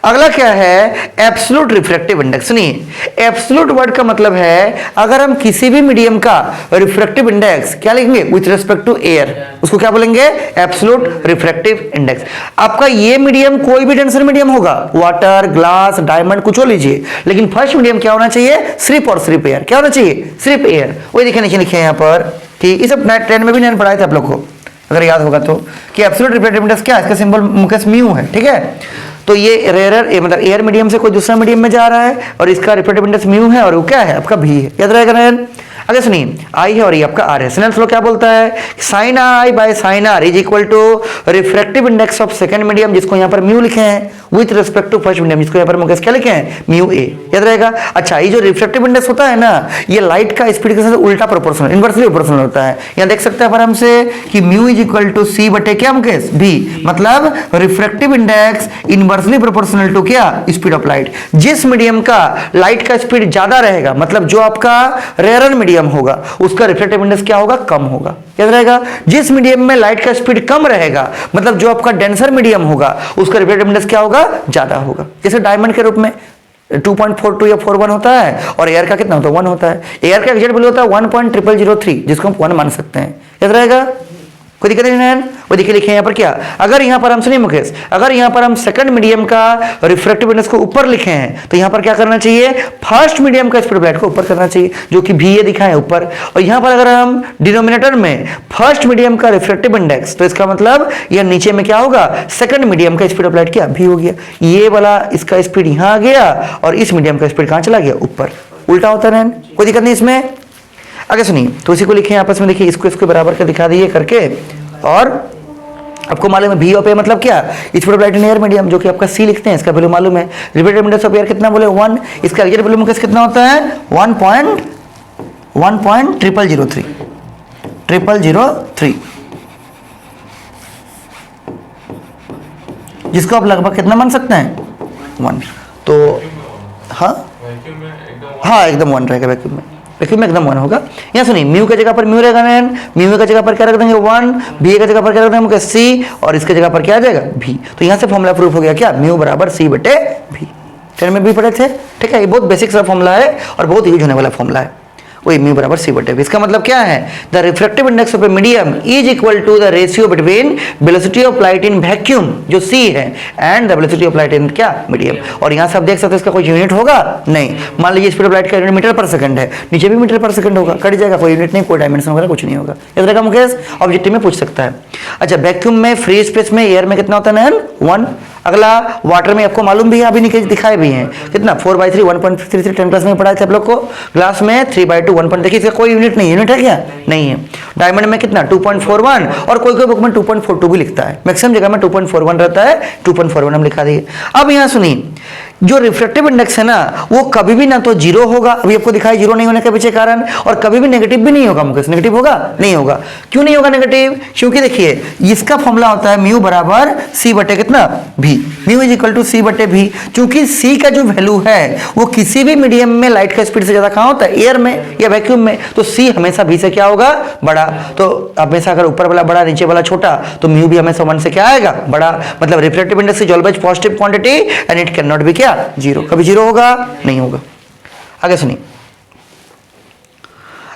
अगला क्या है, एब्सोल्यूट रिफ्रैक्टिव इंडेक्स। सुनिए, एब्सोल्यूट वर्ड का मतलब है अगर हम किसी भी मीडियम का रिफ्रैक्टिव इंडेक्स क्या लिखेंगे विथ रिस्पेक्ट टू एयर, उसको क्या बोलेंगे, एब्सोल्यूट रिफ्रैक्टिव इंडेक्स। आपका ये मीडियम कोई भी डेंसर मीडियम होगा, वाटर, ग्लास, डायमंड, कुछ हो लीजिए, लेकिन फर्स्ट मीडियम क्या होना चाहिए, सिर्फ और सिर्फ एयर। क्या होना चाहिए, सिर्फ एयर। वही देखिए नीचे लिखे यहाँ पर कि इस ट्रेंड में भी नहीं पढ़ाए थे आप लोग को, अगर याद होगा तो, कि एब्सोल्यूट रिफ्रैक्टिव इंडेक्स क्या है, इसका सिंबल मुकेश म्यू है, ठीक है। तो ये रेयर मतलब एयर मीडियम से कोई दूसरा मीडियम में जा रहा है और इसका रिफ्रैक्टिव इंडेक्स म्यू है और वो क्या है आपका भी है, याद रहेगा नयन। आगे सुनिए, I है और ये आपका R है। स्नेल्स लॉ क्या बोलता है, sine I by sine R is equal to refractive index of second medium, जिसको यहाँ पर म्यू लिखे हैं, with respect to first medium, जिसको यहाँ पर मुकेश क्या लिखे हैं, म्यू A, याद रहेगा। अच्छा, ये जो रिफ्रैक्टिव इंडेक्स होता है ना, ये लाइट का स्पीड के साथ उल्टा प्रोपोर्शनल, इनवर्सली प्रोपोर्शनल होता है। यहाँ देख सकते हैं आराम से कि mu is equal to C बटे क्या मुकेश, B, मतलब refractive index inversely proportional to क्या, स्पीड ऑफ लाइट। जिस मीडियम का लाइट का स्पीड ज्यादा रहेगा, मतलब जो आपका रेयर मीडियम होगा, उसका रिफ्रैक्टिव इंडेक्स क्या होगा, कम होगा, याद रहेगा। जिस मीडियम में लाइट का स्पीड कम रहेगा, मतलब जो आपका डेंसर मीडियम होगा, उसका रिफ्रैक्टिव इंडेक्स क्या होगा, ज्यादा होगा। जैसे डायमंड के रूप में, 2.42 या 41 होता है, और एयर का कितना होता है 1 होता है। एयर का एग्जैक्ट वैल्यू होता है 1.0003, जिसको हम 1 मान सकते हैं। याद रहेगा, कोई दिक्कत नहीं है। वो देखिए लिखे यहाँ पर क्या, अगर यहाँ पर हम सुनिए मुकेश, अगर यहाँ पर हम सेकंड मीडियम का रिफ्रैक्टिव इंडेक्स को ऊपर लिखे हैं तो यहाँ पर क्या करना चाहिए, फर्स्ट मीडियम का स्पीड ऑफ लाइट को ऊपर करना चाहिए, जो कि भी ये दिखा है ऊपर। और यहाँ पर अगर हम डिनोमिनेटर में फर्स्ट मीडियम का रिफ्रैक्टिव इंडेक्स, तो इसका मतलब यह नीचे में क्या होगा, सेकंड मीडियम का स्पीड ऑफ लाइट क्या भी हो गया। ये वाला इसका स्पीड यहाँ आ गया और इस मीडियम का स्पीड कहाँ चला गया, ऊपर। उल्टा होता है, कोई दिक्कत नहीं इसमें। आगे सुनिए, तो इसी को लिखे आपस में, देखिए इसको बराबर कर दिखा दिए करके। और आपको मालूम है भी ऑफ ए मतलब क्या, speed of light in air medium, जो कि आपका सी लिखते हैं, इसका वैल्यू मालूम है। रिफ्रैक्टिव इंडेक्स ऑफ एयर कितना बोले 1, इसका एग्जैक्ट वैल्यू मुकेश कितना होता है 1.0003, जिसको आप लगभग कितना मान सकते हैं 1। तो हाँ एकदम 1 रहेगा वैक्यूम में, वैक्यूम में एकदम 1 होगा। यहाँ सुनिए, म्यू के जगह पर म्यू रहेगा नैन, म्यू का जगह पर क्या रख देंगे 1, बी के जगह पर क्या रख देंगे सी, और इसके जगह पर क्या आ जाएगा भी। तो यहाँ से फॉर्मूला प्रूफ हो गया क्या, म्यू बराबर सी बटे भी। 10 में भी पढ़े थे, ठीक है। ये बहुत बेसिक सा फॉर्मूला है और बहुत यूज होने वाला फॉर्मूला है, वही म्यू बराबर सी बटे भी। इसका मतलब क्या है, the refractive index of a medium is equal to the ratio between velocity of light in vacuum, जो सी है, and the velocity of light in क्या मीडियम। और यहाँ से आप देख सकते हैं इसका कोई यूनिट होगा नहीं। मान लीजिए स्पीड ऑफ लाइट का यूनिट मीटर पर सेकंड है, नीचे भी मीटर पर सेकंड होगा, कट जाएगा, कोई यूनिट नहीं, कोई डायमेंशन वगैरह कुछ नहीं होगा। याद रखा मुकेश, ऑब्जेक्टिव में पूछ सकता है। अच्छा, वैक्यूम में, फ्री स्पेस में, एयर में कितना होता है 1। अगला वाटर में आपको मालूम भी है, अभी नीचे दिखाए भी हैं कितना 4/3 1.33 10 क्लास में पढ़ाए थे आप लोग को। ग्लास में 3/2 1. देखिए इसका कोई यूनिट नहीं, यूनिट है क्या, नहीं है। डायमंड में कितना 2.41, और कोई कोई बुक में 2.42 भी लिखता है, मैक्सिमम जगह में 2.41 रहता है, 2.41 हम लिखा दिए। अब यहाँ सुनिए, जो रिफ्रैक्टिव इंडेक्स है ना, वो कभी भी ना तो जीरो होगा, अभी आपको दिखाई जीरो नहीं होने के पीछे कारण, और कभी भी नेगेटिव भी नहीं होगा मुकेश। नेगेटिव होगा नहीं होगा, क्यों नहीं होगा नेगेटिव, क्योंकि देखिए इसका फॉर्मूला होता है म्यू बराबर सी बटे कितना भी, म्यू इज इक्वल टू सी बटे भी। चूंकि सी का जो वैल्यू है वो किसी भी मीडियम में लाइट का स्पीड से ज्यादा कहाँ होता है, एयर में या वैक्यूम में, तो सी हमेशा भी से क्या होगा, बड़ा। तो हमेशा अगर ऊपर वाला बड़ा नीचे वाला छोटा, तो म्यू भी हमेशा 1 से क्या आएगा, बड़ा। मतलब refractive index is always positive quantity and it can not be क्या, जीरो। कभी जीरो होगा नहीं होगा। आगे सुनिए,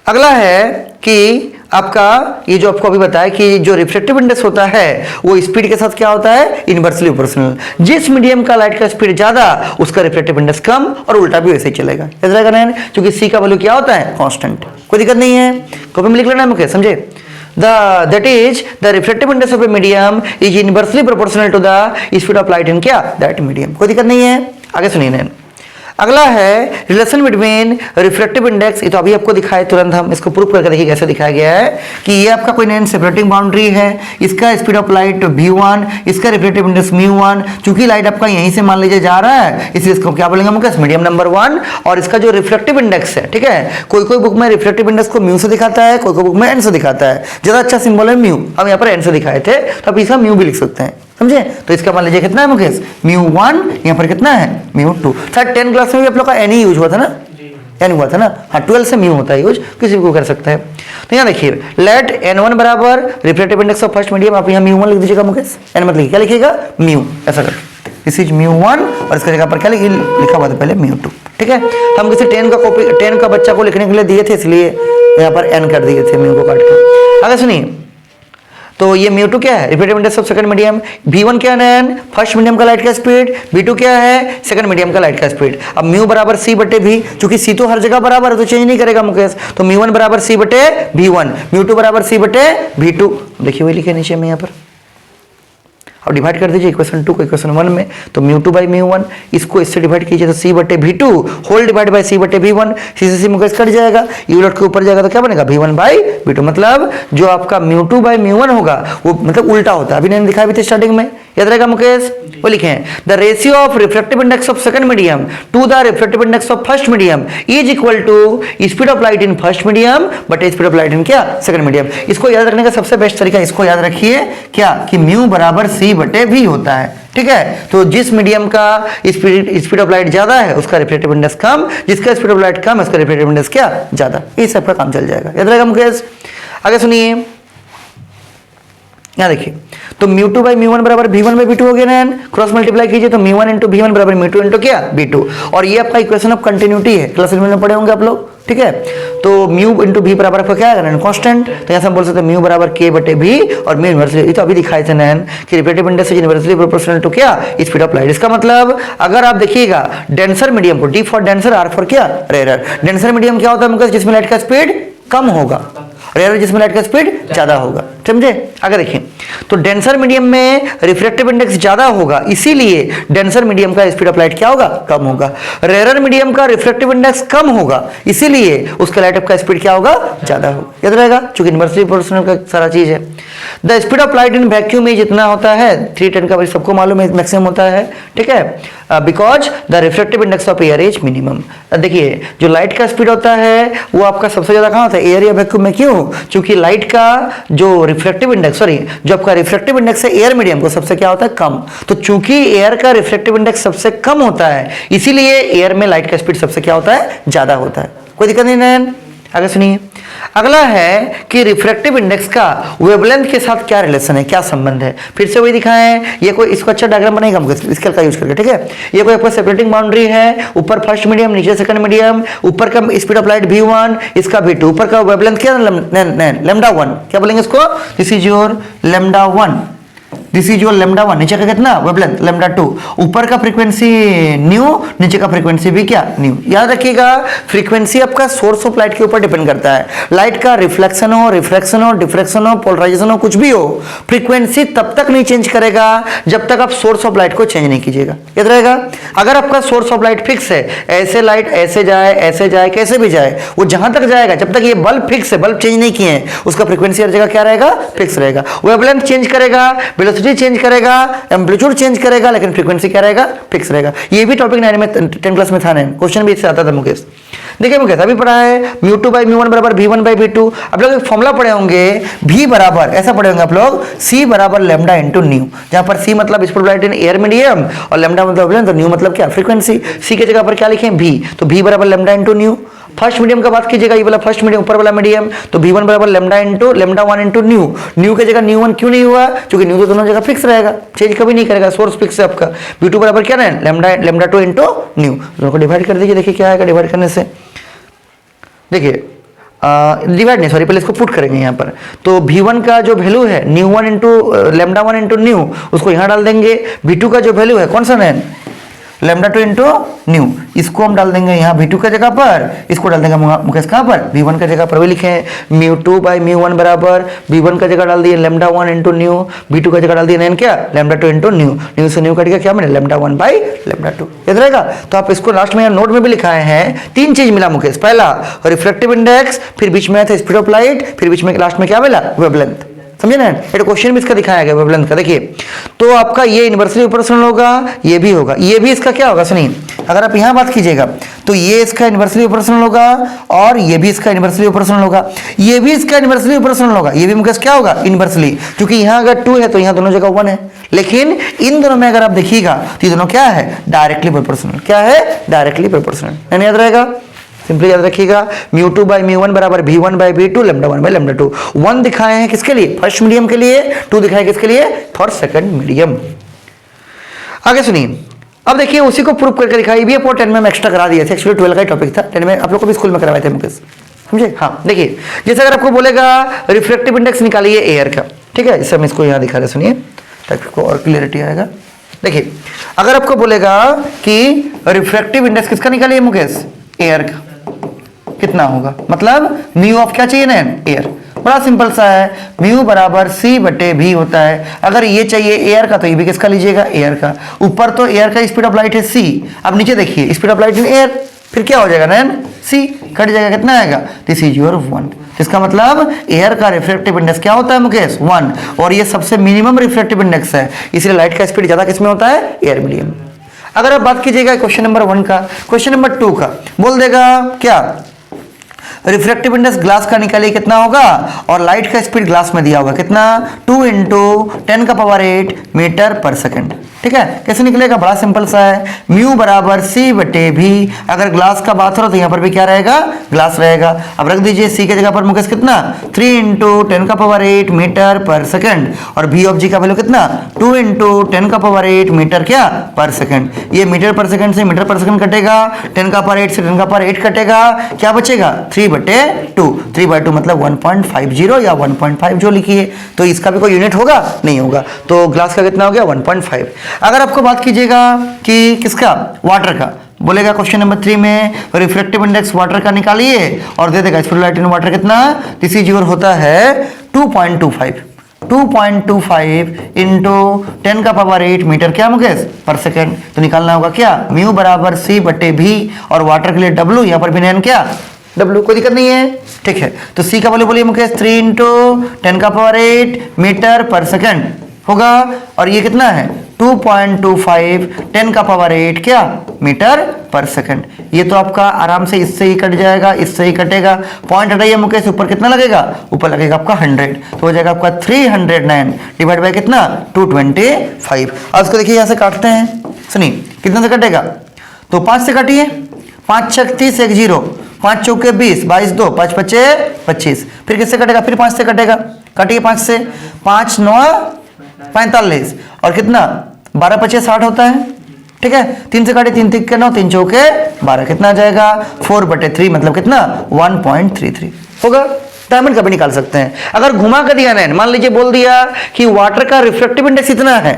अगला है कि आपका ये जो आपको अभी बताया कि जो रिफ्रैक्टिव इंडेक्स होता है वो स्पीड के साथ क्या होता है, इनवर्सली प्रोपोर्शनल। जिस मीडियम का लाइट का स्पीड ज्यादा, उसका रिफ्रैक्टिव इंडेक्स कम, और उल्टा भी वैसे ही चलेगा। याद रहेगा ना, क्योंकि सी का वैल्यू क्या होता है, कांस्टेंट। कोई दिक्कत नहीं है, कॉपी में लिख लेना मुझे, समझे। that is the refractive index of a medium is inversely proportional to the speed of light in क्या, that medium। कोई दिक्कत नहीं है। आगे सुनिए, अगला है रिलेशन बिटवीन रिफ्रैक्टिव इंडेक्स। ये तो अभी आपको दिखाए, तुरंत हम इसको प्रूफ करके देखिए कैसे दिखाया गया है कि ये आपका कोई नैन सेपरेटिंग बाउंड्री है, इसका स्पीड ऑफ लाइट v1, इसका रिफ्रैक्टिव इंडेक्स μ1। चूंकि लाइट आपका यहीं से मान लीजिए जा रहा है, इसलिए इसको क्या बोलेंगे मुकेश, मीडियम नंबर 1। और इसका जो रिफ्रैक्टिव इंडेक्स है, ठीक है, कोई कोई बुक में रिफ्रैक्टिव इंडेक्स को म्यू से दिखाता है, कोई कोई बुक में एन से दिखाता है। ज्यादा अच्छा सिंबल है म्यू, हम यहाँ पर एन से दिखाए थे, तो आप इसका म्यू भी लिख सकते हैं, समझे। तो इसका मान लीजिए कितना है मुकेश, μ1, यहाँ पर कितना है μ2। शायद 10 क्लास में भी आप लोग का एन ही यूज हुआ था ना, एन हुआ था ना, हाँ 12 से म्यू होता है यूज, किसी को कर सकता है। तो यहाँ देखिए, लेट n1 बराबर refractive index of first medium, आप यहाँ μ1 लिख दीजिएगा मुकेश, एन मत लिखिए, क्या लिखिएगा म्यू, ऐसा कर, दिस इज μ1, और इसका जगह पर क्या लिखा हुआ था पहले μ2, ठीक है। हम किसी 10 का कॉपी 10 का बच्चा को लिखने के लिए दिए थे, इसलिए यहाँ पर n कर दिए थे म्यू को काट के। आगे सुनिए, तो ये μ2 क्या है, refractive index of second medium. v1 क्या है, फर्स्ट मीडियम का लाइट का स्पीड। v2 क्या है, सेकंड मीडियम का लाइट का स्पीड। अब म्यू बराबर सी बटे भी, चूंकि सी तो हर जगह बराबर है तो चेंज नहीं करेगा मुकेश, तो μ1 बराबर सी बटे v1, μ2 बराबर सी बटे v2। देखिए वही लिखे नीचे में यहाँ पर, और डिवाइड कर दीजिए इक्वेशन 2 को इक्वेशन 1 में, तो μ2 बाई μ1, इसको इससे डिवाइड कीजिए तो c बटे v2 whole divide by c बटे v1, सी से सी मुकेश कट जाएगा, यू लॉट के ऊपर जाएगा तो क्या बनेगा v1 बाई v2। मतलब जो आपका μ2 बाई μ1 होगा वो मतलब उल्टा होता है, अभी मैंने दिखाया भी था स्टार्टिंग में, याद रहेगा मुकेश। वो लिखे हैं, the ratio of refractive index of second medium to the refractive index of first medium is equal to speed of light in first medium बटे स्पीड ऑफ लाइट इन क्या, सेकंड मीडियम। इसको याद रखने का सबसे बेस्ट तरीका, इसको याद रखिए क्या, कि म्यू बराबर सी बटे भी होता है, ठीक है। तो जिस मीडियम का स्पीड ऑफ लाइट ज्यादा है उसका रिफ्रैक्टिव इंडेक्स कम, जिसका स्पीड ऑफ लाइट कम उसका रिफ्रैक्टिव इंडेक्स क्या, ज्यादा। इस सब का काम चल जाएगा, याद रहेगा मुकेश। आगे सुनिए, यहाँ देखिए, तो μ2 बाई μ1 बराबर v1 बाई v2 हो गया ना, क्रॉस मल्टीप्लाई कीजिए तो μ1 इंटू v1 बराबर μ2 इंटू क्या v2, और ये आपका इक्वेशन ऑफ कंटिन्यूटी है, क्लास 11 में पढ़े होंगे आप लोग, ठीक है। तो म्यू इंटू v बराबर आपका क्या है कांस्टेंट, तो यहाँ से हम बोल सकते हैं म्यू बराबर k बटे v और म्यू इनवर्सली, ये तो अभी दिखाए थे नैन कि refractive index is inversely proportional to क्या, स्पीड ऑफ लाइट। इसका मतलब अगर आप देखिएगा डेंसर मीडियम को, d for denser, r for क्या, रेयर। डेंसर मीडियम क्या होता है जिसमें लाइट का स्पीड कम होगा, रेयर जिसमें लाइट का स्पीड ज्यादा होगा, समझे। अगर देखें तो डेंसर मीडियम में रिफ्रैक्टिव इंडेक्स ज्यादा होगा, इसीलिए डेंसर मीडियम का स्पीड ऑफ लाइट क्या होगा, कम होगा। रेयर मीडियम का रिफ्रैक्टिव इंडेक्स कम होगा, इसीलिए उसका लाइट का स्पीड क्या होगा, ज्यादा होगा। याद रहेगा, चूंकि इनवर्सली प्रोपोर्शनल का सारा चीज है। The speed of light in vacuum में जितना होता है 310 का, सबको मालूम है मैक्सिमम होता है, ठीक है, because the refractive index of air is minimum. देखिए जो लाइट का स्पीड होता है वो आपका सबसे ज्यादा कहाँ होता है, एयर या वैक्यूम में। क्यों, क्योंकि लाइट का जो रिफ्रैक्टिव इंडेक्स, सॉरी जो आपका रिफ्रैक्टिव इंडेक्स है एयर मीडियम को सबसे क्या होता है, कम। तो चूंकि एयर का रिफ्रैक्टिव इंडेक्स सबसे कम होता है, इसीलिए एयर में लाइट का स्पीड सबसे क्या होता है, ज्यादा होता है। कोई दिक्कत नहीं नैन, आगे सुनिए। अगला है कि रिफ्रैक्टिव इंडेक्स का वेवलेंथ के साथ क्या रिलेशन है, क्या संबंध है। फिर से वही दिखाएं, ये कोई इसको अच्छा डायग्राम बनाएगा हमको स्केल का यूज करके, ठीक है। ये कोई आपका सेपरेटिंग बाउंड्री है, ऊपर फर्स्ट मीडियम, नीचे सेकंड मीडियम, ऊपर का स्पीड ऑफ लाइट v1, इसका v2, ऊपर का वेवलेंथ क्या, लैम्डा 1, क्या बोलेंगे इसको, this is your lambda 1, this is your lambda 1, नीचे का कितना वेवलेंथ लैम्डा 2, ऊपर का फ्रीक्वेंसी न्यू, नीचे का फ्रीक्वेंसी भी क्या, न्यू। याद रखिएगा फ्रीक्वेंसी आपका सोर्स ऑफ लाइट के ऊपर डिपेंड करता है। लाइट का रिफ्लेक्शन हो, रिफ्रैक्शन हो, डिफ्रैक्शन हो, पोलराइजेशन हो, कुछ भी हो, फ्रीक्वेंसी तब तक नहीं चेंज करेगा जब तक आप सोर्स ऑफ लाइट को चेंज नहीं कीजिएगा। याद रहेगा, अगर आपका सोर्स ऑफ लाइट फिक्स है, ऐसे लाइट ऐसे जाए कैसे भी जाए, वो जहां तक जाएगा, जब तक ये बल्ब फिक्स है, बल्ब चेंज नहीं किए हैं, उसका फ्रीक्वेंसी हर जगह क्या रहेगा, फिक्स रहेगा। वेवलेंथ चेंज करेगा, वेलोसिटी चेंज करेगा, एम्पलीट्यूड चेंज करेगा, लेकिन फ्रीक्वेंसी क्या रहेगा, फिक्स रहेगा। ये भी टॉपिक 9 में 10 क्लास में था, क्वेश्चन भी इससे आता था मुकेश। देखिए मुकेश अभी पढ़ा है μ2 बाई μ1 बराबर v1 बाई v2। आप लोग एक फॉर्मूला पढ़े होंगे, v बराबर ऐसा पढ़े होंगे आप लोग, c बराबर लैम्डा इंटू न्यू, जहां पर c मतलब speed of light in air medium और लैम्डा मतलब वेवलेंथ, तो न्यू मतलब क्या, फ्रीक्वेंसी। c के जगह पर क्या लिखें, v, तो v बराबर lambda into new. First medium का बात कीजिएगा, ये वाला फर्स्ट मीडियम, ऊपर वाला मीडियम, तो v1 बराबर लैम्डा 1 इंटू न्यू। न्यू की जगह न्यू 1 क्यों नहीं हुआ, क्योंकि न्यू तो दोनों जगह फिक्स रहेगा, चेंज कभी नहीं करेगा, सोर्स फिक्स है आपका। v2 बराबर क्या है, लैम्डा 2 इंटू न्यू। दोनों को डिवाइड कर दीजिए, देखिए क्या आएगा डिवाइड करने से। देखिए डिवाइड नहीं, सॉरी, पहले इसको पुट करेंगे यहाँ पर। तो v1 का जो वैल्यू है new 1 into lambda 1 into new, उसको यहाँ डाल देंगे। v2 का जो वैल्यू है कौन सा है, लैम्डा 2 इंटू न्यू, इसको हम डाल देंगे यहाँ v2 का जगह पर, इसको डाल देंगे मुकेश कहाँ पर, v1 का जगह पर। वही लिखे μ2 बाई μ1 बराबर v1 का जगह डाल दिए लैम्डा 1 इंटू न्यू, v2 का जगह डाल दिए नैन क्या, लैम्डा 2 इंटू न्यू। न्यू से न्यू कट गया, क्या मैंने लैम्डा 1 बाई लैम्डा 2। याद रहेगा, तो आप इसको लास्ट में नोट में भी लिखाए हैं। 3 चीज मिला मुकेश, पहला रिफ्लेक्टिव इंडेक्स, फिर बीच में था स्पीड ऑफ लाइट, फिर बीच में लास्ट में क्या मिला, वेवलेंथ। समझे ना, ये क्वेश्चन भी इसका दिखाया गया वेवलेंथ का। देखिए तो आपका ये इनवर्सली प्रोपोर्शनल होगा, ये भी होगा, ये भी इसका क्या होगा, सुनिए अगर आप यहाँ बात कीजिएगा तो ये इसका इनवर्सली प्रोपोर्शनल होगा और ये भी इसका इनवर्सली प्रोपोर्शनल होगा, ये भी इसका इनवर्सली प्रोपोर्शनल होगा, ये भी मुकेश क्या होगा, इनवर्सली। क्योंकि यहाँ अगर 2 है तो यहाँ दोनों जगह 1 है, लेकिन इन दोनों में अगर आप देखिएगा तो ये दोनों क्या है, डायरेक्टली प्रोपोर्शनल। क्या है, डायरेक्टली प्रोपोर्शनल। याद रहेगा, सिंपली याद रखिएगा μ2 बाई μ1 बराबर v1 by v2 lambda 1 by lambda 2। 1 दिखाए हैं किसके लिए, फर्स्ट मीडियम के लिए, 2 दिखाए किसके लिए, फॉर सेकंड मीडियम। आगे सुनिए, अब देखिए उसी को प्रूव करके दिखाई, भी 10 में एक्स्ट्रा करा दिए थे, एक्चुअली 12 का टॉपिक था, 10 में आप लोग को भी स्कूल में करवाए थे मुकेश, समझे। हाँ देखिए, जैसे अगर आपको बोलेगा रिफ्रैक्टिव इंडेक्स निकालिए एयर का, ठीक है, इसे हम इसको यहाँ दिखा रहे, सुनिए ताकि आपको और क्लियरिटी आएगा। देखिए अगर आपको बोलेगा कि रिफ्रैक्टिव इंडेक्स किसका निकालिए मुकेश, एयर का, कितना होगा, मतलब म्यू ऑफ क्या चाहिए ना, एयर। बड़ा सिंपल सा है, म्यू बराबर c बटे v होता है। अगर ये चाहिए एयर का तो ये भी किसका लीजिएगा, एयर का। ऊपर तो एयर का स्पीड ऑफ लाइट है c, अब नीचे देखिए speed of light in air, फिर क्या हो जाएगा नैन, c कट जाएगा, कितना आएगा, दिस इज योर 1। इसका मतलब एयर का रिफ्रैक्टिव इंडेक्स क्या होता है मुकेश, 1, और ये सबसे मिनिमम रिफ्रैक्टिव इंडेक्स है, इसलिए लाइट का स्पीड ज्यादा किसमें होता है, एयर मीडियम। अगर आप बात कीजिएगा क्वेश्चन नंबर 1 का, क्वेश्चन नंबर 2 का बोल देगा क्या, रिफ्रैक्टिव इंडेक्स ग्लास का निकालिए कितना होगा, और लाइट का स्पीड ग्लास में दिया हुआ कितना 2 × 10⁸ मीटर पर सेकेंड। ठीक है, कैसे निकलेगा, बड़ा सिंपल सा है, म्यू बराबर सी बटे भी, अगर ग्लास का बात हो तो यहाँ पर भी क्या रहेगा, ग्लास रहेगा। अब रख दीजिए सी के जगह पर मुकेश कितना 3 × 10⁸ मीटर पर सेकेंड, और बी ऑफ जी का वैल्यू कितना 2 × 10⁸ मीटर क्या पर सेकेंड। ये मीटर पर सेकेंड से मीटर पर सेकेंड कटेगा, 10⁸ से 10⁸ कटेगा, क्या बचेगा 3/2। 3/2 मतलब 1.50 या 1.5 जो लिखिए, तो इसका भी कोई यूनिट होगा नहीं होगा, तो ग्लास का कितना हो गया 1.5। अगर आपको बात कीजिएगा कि किसका, वाटर का, बोलेगा क्वेश्चन नंबर 3 में रिफ्रैक्टिव इंडेक्स वाटर का निकालिए और दे देगा स्पिरिट लाइट इन वाटर कितना, दिस इज योर होता है 2.25 × 10⁸ मीटर क्या मुकेश पर सेकेंड। तो निकालना होगा क्या, म्यू बराबर सी बटे भी, और वाटर के लिए डब्ल्यू, यहाँ पर भी नैन क्या डब्ल्यू, कोई दिक्कत नहीं है। ठीक है, तो सी का वैल्यू बोलिए मुकेश 3 × 10⁸ मीटर पर सेकेंड होगा, और ये कितना है 2.25 10⁸ क्या मीटर पर सेकेंड। ये तो आपका आराम से इससे ही कट जाएगा, इससे ही कटेगा, पॉइंट हटाइए मुकेश, ऊपर कितना लगेगा, ऊपर लगेगा आपका 100, तो हो जाएगा आपका 309 डिवाइड बाय कितना 225। अब इसको देखिए यहाँ से काटते हैं, सुनिए कितना से कटेगा, तो 5 से काटिए, 5 × 6 30 1 0, 5 चौके 20 22 2 5 5 25, फिर किससे कटेगा, फिर 5 से कटेगा, काटिए 5 से, 5 9 45, और कितना 12 × 5 60 होता है। ठीक है, 3 से काटे, 3 3 के 9, 3 चौके 12, कितना आ जाएगा 4/3 मतलब कितना 1.33 होगा। डायमंड का भी निकाल सकते हैं। अगर घुमा कर दिया ना, मान लीजिए बोल दिया कि वाटर का रिफ्रैक्टिव इंडेक्स इतना है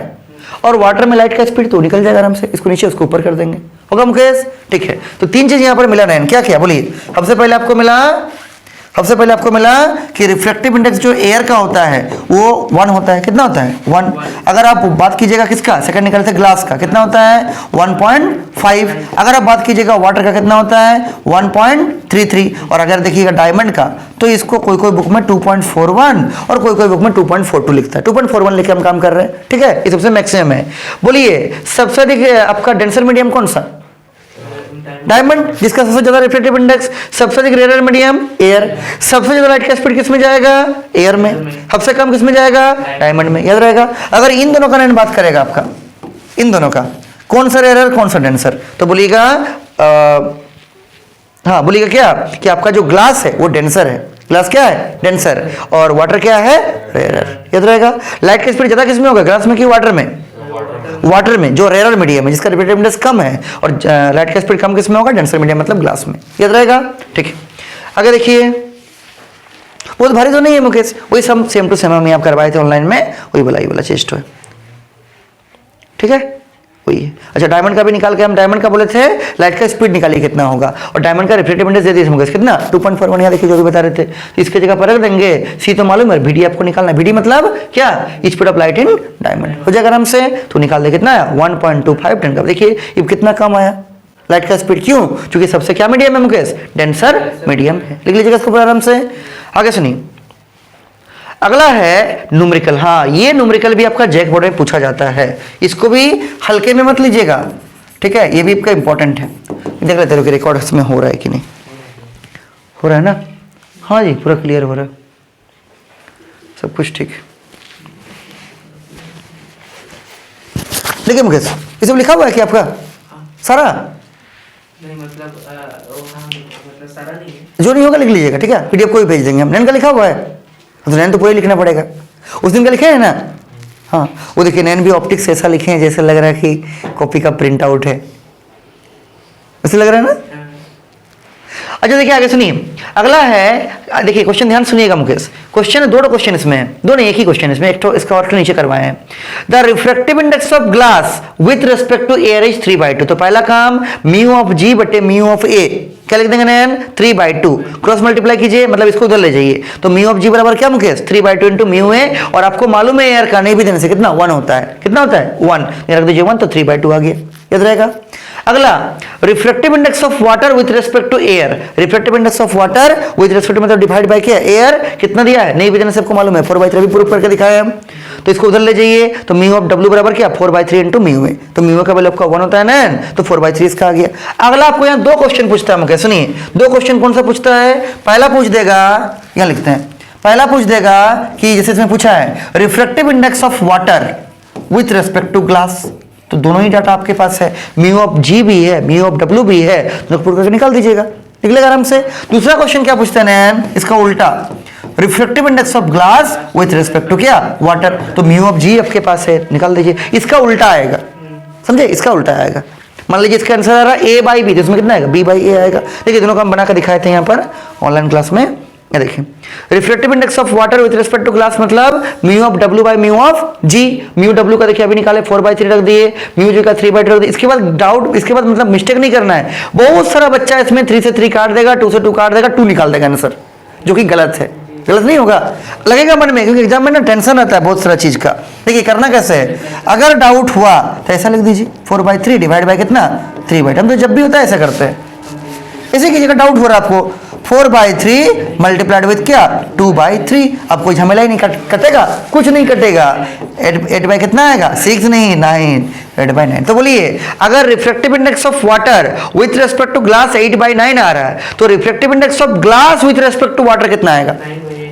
और वाटर में लाइट का स्पीड, तो निकल जाएगा आराम से, इसको नीचे उसको ऊपर कर देंगे, होगा मुकेश। ठीक है, तो 3 चीज यहां पर मिला ना, क्या क्या बोलिए। सबसे पहले आपको मिला कि रिफ्रैक्टिव इंडेक्स जो एयर का होता है वो 1 होता है, कितना होता है 1। अगर आप बात कीजिएगा किसका, सेकंड निकालते ग्लास का, कितना होता है 1.5। अगर आप बात कीजिएगा वाटर का, कितना होता है 1.33। और अगर देखिएगा डायमंड का, तो इसको कोई कोई बुक में 2.41 और कोई कोई बुक में 2.42 लिखता है। 2.41 लिख के हम काम कर रहे हैं, ठीक है, ये सबसे मैक्सिमम है। बोलिए सबसे अधिक आपका डेंसर मीडियम कौन सा, डायमंड, जिसका सबसे ज्यादा रिफ्रैक्टिव इंडेक्स। सबसे अधिक रेयर मीडियम एयर। सबसे ज्यादा लाइट का स्पीड किस में जाएगा, एयर में। सबसे कम किस में जाएगा, डायमंड में, याद रहेगा। अगर इन दोनों का बात करेगा आपका, इन दोनों का कौन सा रेयर कौन सा डेंसर, तो बोलिएगा हाँ बोलिएगा क्या कि आपका जो ग्लास है वो डेंसर है, ग्लास क्या है डेंसर, और वाटर क्या है रेयर, याद रहेगा। लाइट का स्पीड ज्यादा किस में होगा, ग्लास में कि वाटर में, वाटर में जो रेयर मीडियम है, जिसका रिफ्रैक्टिव इंडेक्स कम है, और लाइट का स्पीड कम किस में होगा, डेंसर मीडियम मतलब ग्लास में, याद रहेगा। ठीक है, आगे देखिए, बहुत भारी तो नहीं है मुकेश, वही सब सेम टू सेम हम आप करवाए थे ऑनलाइन में, वही वाला चेस्ट है, ठीक है वही है। अच्छा, डायमंड का भी निकाल के हम डायमंड का बोले थे, लाइट का स्पीड निकालिए कितना होगा, और डायमंड का रिफ्रैक्टिव इंडेक्स दे दिए मुकेश कितना 2.41, यहाँ देखिए जो भी बता रहे थे, तो इसके जगह पर रख देंगे। सी तो मालूम है, बीडी आपको निकालना है, बीडी मतलब क्या, speed of light in diamond, हो जाएगा आराम से, तो निकाल दे कितना आया 1.25 10 का। देखिए ये कितना कम आया लाइट का स्पीड, क्यों, क्योंकि सबसे क्या मीडियम है मुकेश, डेंसर मीडियम है। लिख लीजिएगा इसको आराम से। आगे सुनिए, अगला है न्यूमेरिकल। हाँ, ये न्यूमेरिकल भी आपका जैक बोर्ड में पूछा जाता है, इसको भी हल्के में मत लीजिएगा, ठीक है, ये भी आपका इंपॉर्टेंट है। देख लेते हैं रिकॉर्ड इसमें हो रहा है कि नहीं, हो रहा है ना, हाँ जी पूरा क्लियर हो रहा है, सब कुछ ठीक है। देखिए मुकेश, ये सब लिखा हुआ है कि आपका सारा नहीं, मतलब सारा नहीं है, जो नहीं होगा लिख लीजिएगा, ठीक है, पीडीएफ को भी भेज देंगे हम। नैन का लिखा हुआ है, तो नैन तो पूरा लिखना पड़ेगा, उस दिन का लिखे है ना। हाँ, वो देखिए नैन भी ऑप्टिक्स ऐसा लिखे हैं जैसे लग रहा है कि कॉपी का प्रिंट आउट है, ऐसे लग रहा है ना। अच्छा देखिए आगे सुनिए, अगला है, देखिए क्वेश्चन ध्यान सुनिएगा मुकेश, क्वेश्चन दो क्वेश्चन इसमें है, दो नहीं एक ही क्वेश्चन इसमें, एक तो इसका और नीचे करवाए हैं। The refractive index of glass with respect to air is 3/2। तो पहला काम म्यू ऑफ जी बटे म्यू ऑफ ए, क्या लिख देंगे नैन 3/2, क्रॉस मल्टीप्लाई कीजिए, मतलब इसको उधर ले जाइए, तो म्यू ऑफ जी बराबर क्या मुकेश 3/2 इंटू म्यू ए, और आपको मालूम है एयर का नहीं भी देने से कितना 1 होता है, कितना होता है 1, रख दीजिए 1, तो 3/2 आ गया, याद रहेगा। अगला, refractive index of water with respect to air. Refractive index of water with respect मतलब डिवाइड बाय क्या, एयर कितना दिया है, नहीं विजन सबको मालूम है, 4/3 भी प्रूफ करके दिखाया है। तो इसको उधर ले जाइए, तो म्यू ऑफ डब्ल्यू बराबर क्या, 4/3 इंटू म्यू है, तो म्यू का वैल्यू आपका 1 होता है ना, तो 4/3 इसका आ गया। अगला आपको यहाँ 2 क्वेश्चन पूछता है मुझे, सुनिए 2 क्वेश्चन कौन सा पूछता है। पहला पूछ देगा, यहाँ लिखते हैं, पहला पूछ देगा कि जैसे इसमें पूछा है refractive index of water with respect to glass, तो दोनों ही डाटा आपके पास है, म्यू ऑफ जी भी है, म्यू ऑफ डब्ल्यू भी है, तो पुट करके निकाल दीजिएगा, निकलेगा आराम से। दूसरा क्वेश्चन क्या पूछते हैं, इसका उल्टा, refractive index of glass with respect to क्या, वाटर, तो म्यू ऑफ जी आपके पास है, निकाल दीजिए। इसका उल्टा आएगा, समझे, इसका उल्टा आएगा। मान लीजिए इसका आंसर आ रहा है A/B, तो इसमें कितना आएगा, B/A आएगा। देखिए दोनों को हम बना कर दिखाए थे यहाँ पर ऑनलाइन क्लास में, ये देखिए refractive index of water with respect to glass मतलब mu of W by mu of G. Mu W का देखिए अभी निकाले 4/3 रख दिए, म्यू जी का 3/2 रख दिए। इसके बाद डाउट, इसके बाद मतलब मिस्टेक नहीं करना है। बहुत सारा बच्चा इसमें 3 से 3 काट देगा, 2 से 2 काट देगा, 2 निकाल देगा आंसर, जो कि गलत है। गलत नहीं होगा, लगेगा मन में, क्योंकि एग्जाम में ना टेंशन आता है बहुत सारा चीज का। देखिए करना कैसे है, अगर डाउट हुआ तो ऐसा लिख दीजिए 4/3 डिवाइड बाय कितना, 3/2। हम तो जब भी होता है ऐसा करते हैं। इसी की जगह डाउट हो रहा है आपको, 4/3 मल्टीप्लाइड विथ क्या, 2/3। अब कोई झमेला ही नहीं, कटेगा कुछ नहीं कटेगा। 8 बाई कितना आएगा, 6 नहीं 9, 8/9। तो बोलिए अगर refractive index of water with respect to glass 8/9 आ रहा है, तो refractive index of glass with respect to water कितना आएगा,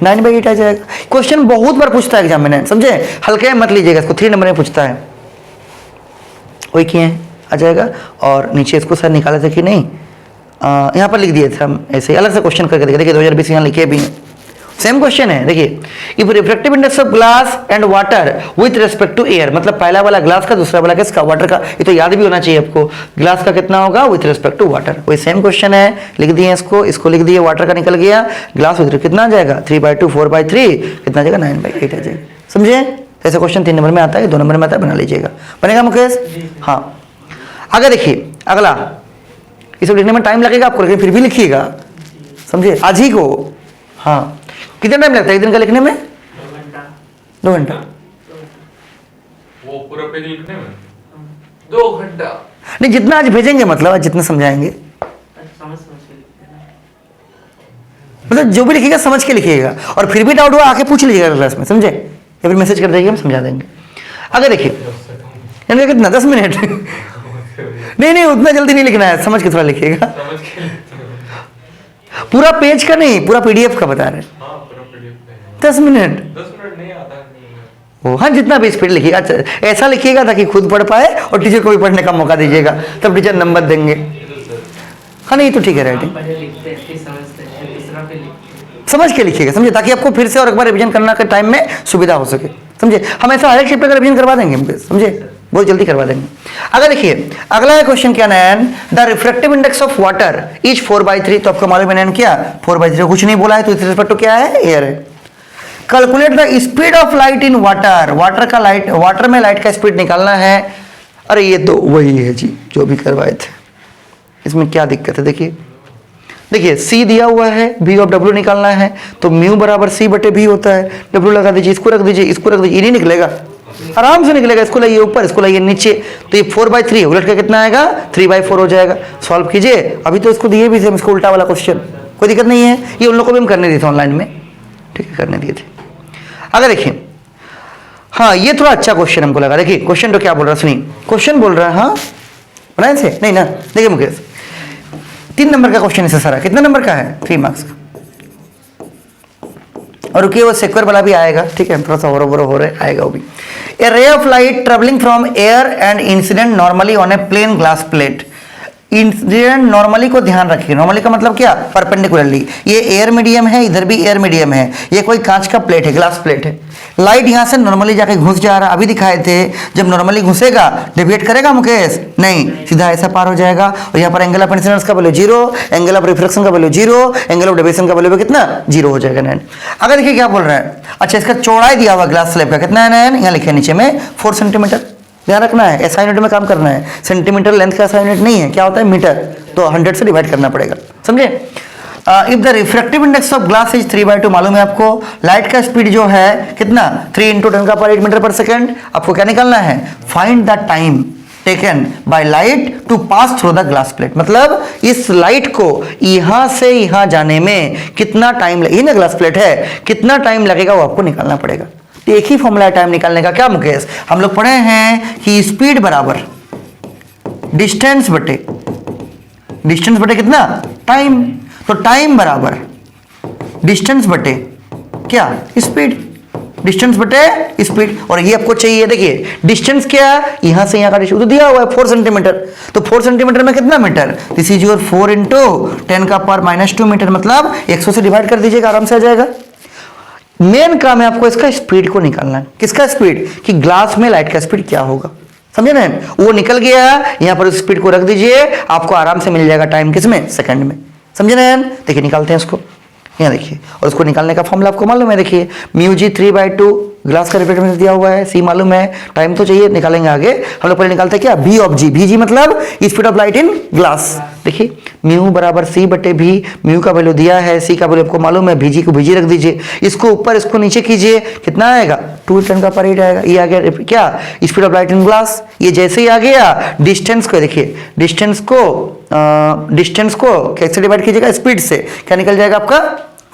9/8 आ जाएगा। क्वेश्चन बहुत बार पूछता है एग्जाम में, समझे, हल्के मत लीजिएगा इसको, 3 नंबर में पूछता है, वही किए आ जाएगा। और नीचे इसको सर निकाले थे कि नहीं, यहाँ पर लिख दिए थे हम, ऐसे अलग से क्वेश्चन करके देखिए 2020 यहाँ लिखे भी हैं, सेम क्वेश्चन है। देखिए if refractive index of glass and water with respect to air, मतलब पहला वाला ग्लास का, दूसरा वाला किसका, वाटर का। ये तो याद भी होना चाहिए आपको, ग्लास का कितना होगा विथ रेस्पेक्ट टू वाटर, वही सेम क्वेश्चन है, लिख दिए इसको, इसको लिख दिए, वाटर का निकल गया, ग्लास विथ कितना आ जाएगा 3/2, 4/3 कितना आ जाएगा 9/8 आ जाएगा। समझे, ऐसा क्वेश्चन 3 नंबर में आता है, 2 नंबर में आता है, बना लीजिएगा, बनेगा मुकेश। हाँ आगे देखिए, अगला, इसे लिखने में टाइम लगेगा आपको, लेकिन फिर भी लिखिएगा, समझे, आज ही को। हाँ कितना टाइम लगता है एक दिन का लिखने में, 2 घंटा। वो पूरा पेज लिखने में 2 घंटा नहीं, जितना आज भेजेंगे, मतलब आज जितना समझाएंगे, समझ के लिखते हैं। मतलब जो भी लिखिएगा समझ के लिखिएगा, और फिर भी डाउट हुआ आके पूछ लीजिएगा क्लास में, समझे, या फिर मैसेज कर देंगे, हम समझा देंगे। आगे देखिए, यानी कितना 10 मिनट नहीं उतना जल्दी नहीं लिखना है, समझ के थोड़ा लिखिएगा, समझ के पूरा पेज का नहीं, पूरा PDF का बता रहे हैं। हाँ पूरा PDF 10 मिनट 10 मिनट नहीं आता नहीं। ओ हाँ, जितना भी स्पीड लिखिएगा, अच्छा ऐसा लिखिएगा ताकि खुद पढ़ पाए और टीचर को भी पढ़ने का मौका दीजिएगा, तब टीचर नंबर देंगे। हाँ नहीं तो ठीक है, राइटिंग पहले लिखते हैं, फिर समझते हैं, फिर दूसरा पे लिखते हैं। समझ के लिखिएगा, समझे, ताकि आपको फिर से और एक बार रिवीजन करना के टाइम में सुविधा हो सके, समझे। हम ऐसा हर एक चैप्टर का रिवीजन करवा देंगे हमको, समझे, बहुत जल्दी करवा देंगे। अगर देखिए अगला क्वेश्चन क्या नैन, the refractive index of water is 4/3, तो आपको मालूम है नैन क्या, 4/3 कुछ नहीं बोला है, तो इस रिस्पेक्ट टू क्या है, एयर है। Calculate the speed of light in water, water का लाइट, वाटर में लाइट का स्पीड निकालना है। अरे ये तो वही है जी जो भी करवाए थे, इसमें क्या दिक्कत है। देखिए C दिया हुआ है, V ऑफ W निकालना है, तो म्यू बराबर C/V होता है, W लगा दीजिए, इसको रख दीजिए, इसको रख दीजिए, ये नहीं निकलेगा, आराम से निकलेगा। इसको लाइए ऊपर, इसको लाइए नीचे, तो ये 4/3 उलट के कितना आएगा, 3/4 हो जाएगा। सॉल्व कीजिए, अभी तो इसको दिए भी थे इसको उल्टा वाला क्वेश्चन, कोई दिक्कत नहीं है, ये उन लोग को भी हम करने दिए थे ऑनलाइन में, ठीक है, करने दिए थे। अगर देखिए, हाँ ये थोड़ा अच्छा क्वेश्चन हमको लगा। देखिए क्वेश्चन तो क्या बोल रहा है, सुनिए, क्वेश्चन बोल रहा है, हाँ बनाए से नहीं ना, देखिए मुकेश 3 नंबर का क्वेश्चन है सारा, कितना नंबर का है, 3 मार्क्स का। और रुकिए वो सेक्वेयर वाला भी आएगा, ठीक है, थोड़ा सा हो रहा है, आएगा वो भी। A ray of light travelling from air and incident normally on a plane glass plate. Incident normally को ध्यान रखिए, नॉर्मली का मतलब क्या, परपेंडिकुलरली। ये एयर मीडियम है, इधर भी एयर मीडियम है, ये कोई कांच का प्लेट है, ग्लास प्लेट है। लाइट यहाँ से नॉर्मली जाके घुस जा रहा है, अभी दिखाए थे, जब नॉर्मली घुसेगा डेविएट करेगा मुकेश, नहीं, सीधा ऐसा पार हो जाएगा। और यहाँ पर एंगल ऑफ इंसिडेंस का वैल्यू 0, एंगल ऑफ रिफ्लेक्शन का वैल्यू 0, एंगल ऑफ डेविएशन का वैल्यू कितना, 0 हो जाएगा नैन। अगर देखिए क्या बोल रहा है, अच्छा इसका चौड़ाई दिया हुआ ग्लास स्लैब का कितना है नैन, यहाँ लिखे नीचे में 4 सेंटीमीटर, ध्यान रखना है, SI यूनिट में काम करना है, सेंटीमीटर लेंथ का SI यूनिट नहीं है, क्या होता है मीटर, तो 100 से डिवाइड करना पड़ेगा, समझे। If the refractive index of glass is 3/2, मालूम है आपको, लाइट का स्पीड जो है कितना, 3 × 10⁸ मीटर पर सेकेंड। आपको क्या निकालना है, find the time taken by light to pass through the glass plate, मतलब इस लाइट को यहां से यहां जाने में कितना टाइम लगे ना, ग्लास प्लेट है, कितना टाइम लगेगा वो आपको निकालना पड़ेगा। तो एक ही फॉर्मूला है टाइम निकालने का, क्या मुकेश? हम लोग पढ़े हैं कि स्पीड बराबर डिस्टेंस बटे कितना? टाइम। तो टाइम बराबर डिस्टेंस बटे क्या? स्पीड। डिस्टेंस बटे स्पीड। और ये आपको चाहिए, देखिए डिस्टेंस क्या, यहां से यहां का डिस्टेंस तो दिया हुआ है 4 सेंटीमीटर, तो 4 सेंटीमीटर में कितना metre? This is your 4 into 10 का पावर -2 मीटर, मतलब 100 से डिवाइड कर दीजिएगा, आराम से आ जाएगा। मेन काम है आपको इसका स्पीड को निकालना है। किसका स्पीड? कि ग्लास में लाइट का स्पीड क्या होगा, समझे ना? वो निकल गया, यहां पर स्पीड को रख दीजिए, आपको आराम से मिल जाएगा टाइम किसमें? सेकंड में, समझे ना? देखिए निकालते हैं इसको, यहाँ देखिए, और उसको निकालने का फॉर्मूला आपको मालूम है, देखिए μg 3/2 ग्लास का रिफ्लेक्टिव दिया हुआ है, सी मालूम है, टाइम तो चाहिए, निकालेंगे आगे। हम लोग पहले निकालते हैं क्या? v ऑफ g, vg मतलब speed of light in glass. देखिए म्यू बराबर c बटे v, म्यू का वैल्यू दिया है, c का वैल्यू आपको मालूम है, vg को vg रख दीजिए, इसको ऊपर इसको नीचे कीजिए, कितना आएगा? 2 × 10⁸ आएगा। ये आ गया क्या? Speed of light in glass. ये जैसे ही आ गया, डिस्टेंस को देखिए, डिस्टेंस को कैसे डिवाइड कीजिएगा? स्पीड से, क्या निकल जाएगा आपका?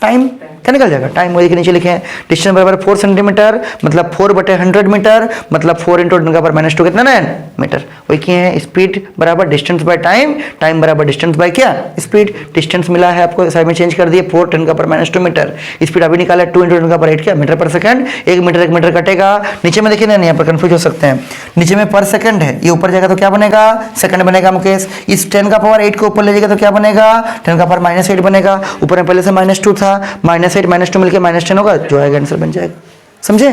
टाइम। क्या निकल जाएगा? टाइम। वही के नीचे लिखे हैं, डिस्टेंस बराबर 4 सेंटीमीटर, मतलब 4/100 मीटर, मतलब 4 × 10 का पावर -2 कितना है? मीटर। वही किए हैं, स्पीड बराबर डिस्टेंस बाय टाइम, टाइम बराबर डिस्टेंस बाय क्या? स्पीड। डिस्टेंस मिला है आपको, साइड में चेंज कर दिए, 4 × 10 का पावर -2 मीटर। स्पीड अभी निकाला 2 × 10 का पावर 8 क्या? मीटर पर सेकंड। 1 मीटर कटेगा, नीचे में देखिए ना, यहाँ पर कंफ्यूज हो सकते हैं, नीचे में पर सेकंड है, ये ऊपर जाएगा तो क्या बनेगा? सेकंड बनेगा मुकेश। इस 10 का पावर 8 को ऊपर ले जाएगा तो क्या बनेगा? 10 का पावर -8 बनेगा। ऊपर में पहले से -2 था, -8 -2 मिलकर -10 होगा, जो आएगा आंसर बन जाएगा, समझे?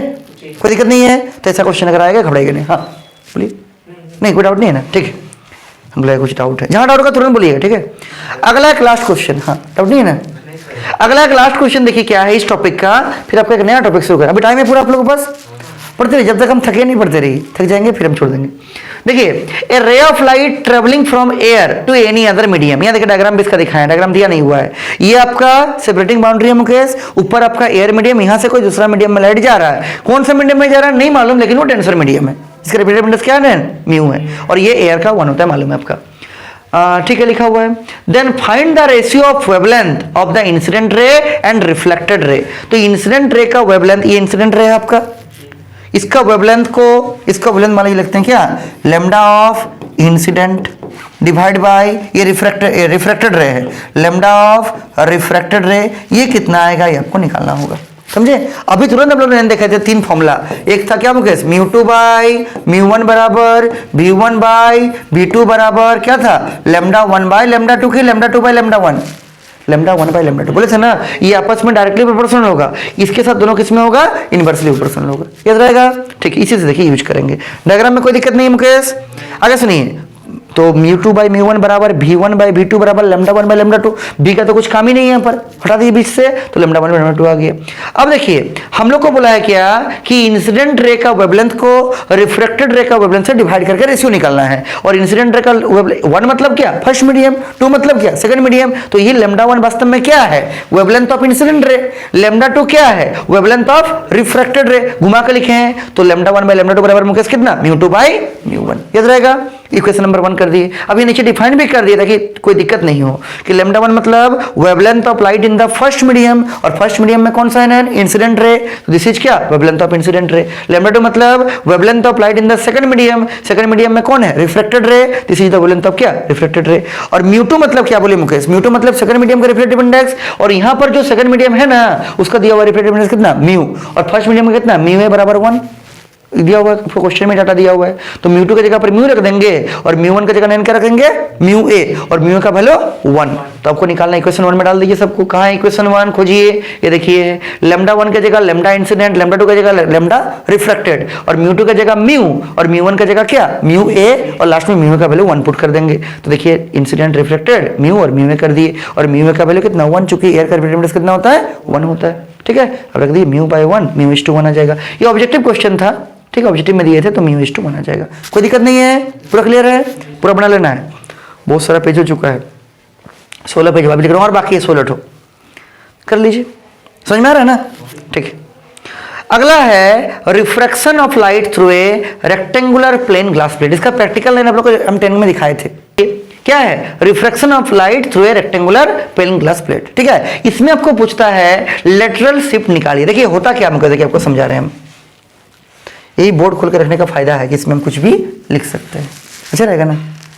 कोई दिक्कत नहीं है। तो ऐसा क्वेश्चन अगर आएगा घबराएगा नहीं। हाँ बोलिए। नहीं कोई डाउट नहीं है ना? ठीक है, हम कुछ डाउट है, जहां डाउट होगा तुरंत बोलिएगा, ठीक है? अगला एक लास्ट क्वेश्चन। हाँ डाउट नहीं है ना? अगला एक लास्ट क्वेश्चन देखिए क्या है इस टॉपिक का, फिर आपका एक नया टॉपिक शुरू करें। अभी टाइम है पूरा आप लोगों के पास, पढ़ते रहिए जब तक हम थके नहीं, पढ़ते रहिए, थक जाएंगे फिर हम छोड़ देंगे। देखिए, a ray of light travelling from air to any other medium, यहाँ देखिए डायग्राम भी इसका दिखाया, डायग्राम दिया नहीं हुआ है, ये आपका सेपरेटिंग बाउंड्री है मुकेश। ऊपर आपका एयर मीडियम, यहाँ से कोई दूसरा मीडियम में लाइट जा रहा है, कौन सा मीडियम में जा रहा है नहीं मालूम, लेकिन वो डेंसर मीडियम है, इसका रिफ्लेक्टिव इंडेक्स क्या है? म्यू है, और ये एयर का 1 होता है, मालूम है आपका, ठीक है, लिखा हुआ है। Then find the ratio of wavelength of the incident ray and reflected ray. तो इंसिडेंट रे का वेवलेंथ, ये इंसिडेंट रे है आपका, इसका वेवलेंथ मान लीजिए लिखते हैं क्या? Lambda of incident divide by ये रिफ्रैक्टेड रे है, लैम्डा ऑफ रिफ्रैक्टेड रे, ये कितना आएगा ये आपको निकालना होगा, समझे? अभी तुरंत हम लोग ने देखा था 3 फॉर्मूला, एक था क्या मुकेश? μ2 बाय μ1 बराबर v1 बाय v2 बराबर क्या था? λ1 बाय λ2 की λ2 बाय λ1, λ1 बाय λ2 बोले थे ना, ये आपस में डायरेक्टली प्रोपोर्शनल होगा, इसके साथ दोनों किस में होगा? इनवर्सली प्रोपोर्शनल होगा, याद रहेगा, ठीक है? इसी से देखिए यूज करेंगे, डायग्राम में कोई दिक्कत नहीं है मुकेश। आगे सुनिए, तो μ2 बाय μ1 बराबर v1 बाय v2 बराबर λ1 बाय λ2, b का तो कुछ काम ही नहीं है यहाँ पर, हटा दीजिए बीच से, तो λ1 बाय λ2 आ गया। अब देखिए हम लोग को बोला है क्या कि इंसिडेंट रे का वेवलेंथ को रिफ्रैक्टेड रे का वेवलेंथ से डिवाइड करके रेशियो निकालना है, और इंसिडेंट रे का 1 मतलब क्या? फर्स्ट मीडियम, 2 मतलब क्या? सेकंड मीडियम, तो ये λ1 वास्तव में क्या है? वेवलेंथ ऑफ इंसिडेंट रे, λ2 क्या है? वेवलेंथ ऑफ रिफ्रैक्टेड रे, घुमा के लिखे हैं, तो λ1 बाय λ2 बराबर मुकेश कितना? μ2 बाय μ1, याद रहेगा। इक्वेशन नंबर 1 कर दिए। अब ये नीचे डिफाइन भी कर दिया ताकि कोई दिक्कत नहीं हो कि λ1 मतलब wavelength of light in the first medium, और फर्स्ट मीडियम में कौन सा है? इंसिडेंट रे, तो दिस इज क्या? Wavelength of incident ray. λ2 मतलब wavelength of light in the second medium, second medium में कौन है? Reflected ray, this is the wavelength of क्या? Reflected ray. और μ2 मतलब क्या बोले मुकेश? μ2 मतलब सेकंड मीडियम का रिफ्लेक्टिव इंडेक्स, और यहां पर जो सेकंड मीडियम है ना उसका दिया हुआ रिफ्लेक्टिव इंडेक्स कितना? म्यू, और फर्स्ट मीडियम का कितना? म्यू है बराबर 1 दिया हुआ है, क्वेश्चन में डाटा दिया हुआ है, तो μ2 की जगह पर म्यू रख देंगे, और μ1 की जगह नैन क्या रखेंगे? μa, और μ का वैल्यू 1। तो आपको निकालना, इक्वेशन 1 में डाल दीजिए सबको। कहाँ है इक्वेशन 1? खोजिए, ये देखिए, λ1 की जगह λ इंसिडेंट, λ2 की जगह λ रिफ्लेक्टेड, और μ2 की जगह म्यू, और μ1 की जगह क्या? μa, और लास्ट में μ का वैल्यू 1 पुट कर देंगे। तो देखिए इंसिडेंट रिफ्लेक्टेड म्यू और μa कर दिए, और μ का वैल्यू कितना? 1, चूंकि एयर का रिफ्लेक्टिव इंडेक्स कितना होता है? 1 होता है, ठीक है? अब रख दिए μ बाय 1, μ/1 आ जाएगा। ये ऑब्जेक्टिव क्वेश्चन था, ठीक है? ऑब्जेक्टिव में दिए थे तो μ/1 आ जाएगा, कोई दिक्कत नहीं है, पूरा क्लियर है? पूरा बना लेना है, बहुत सारा पेज हो चुका है, 16 पेज अभी लिख रहा हूँ, और बाकी है 16 ठो, कर लीजिए, समझ में आ रहा है ना? ठीक है। अगला है refraction of light through a rectangular plane glass plate. इसका प्रैक्टिकल लाइन आप लोग को हम 10 में दिखाए थे। क्या है? Refraction of light through a rectangular plane glass plate. ठीक है, इसमें आपको पूछता है लेटरल शिफ्ट निकालिए। देखिए होता क्या, हम देखिए आपको समझा रहे हैं हम। यही बोर्ड खोल के रखने का फायदा है कि इसमें हम कुछ भी लिख सकते हैं। अच्छा रहेगा ना?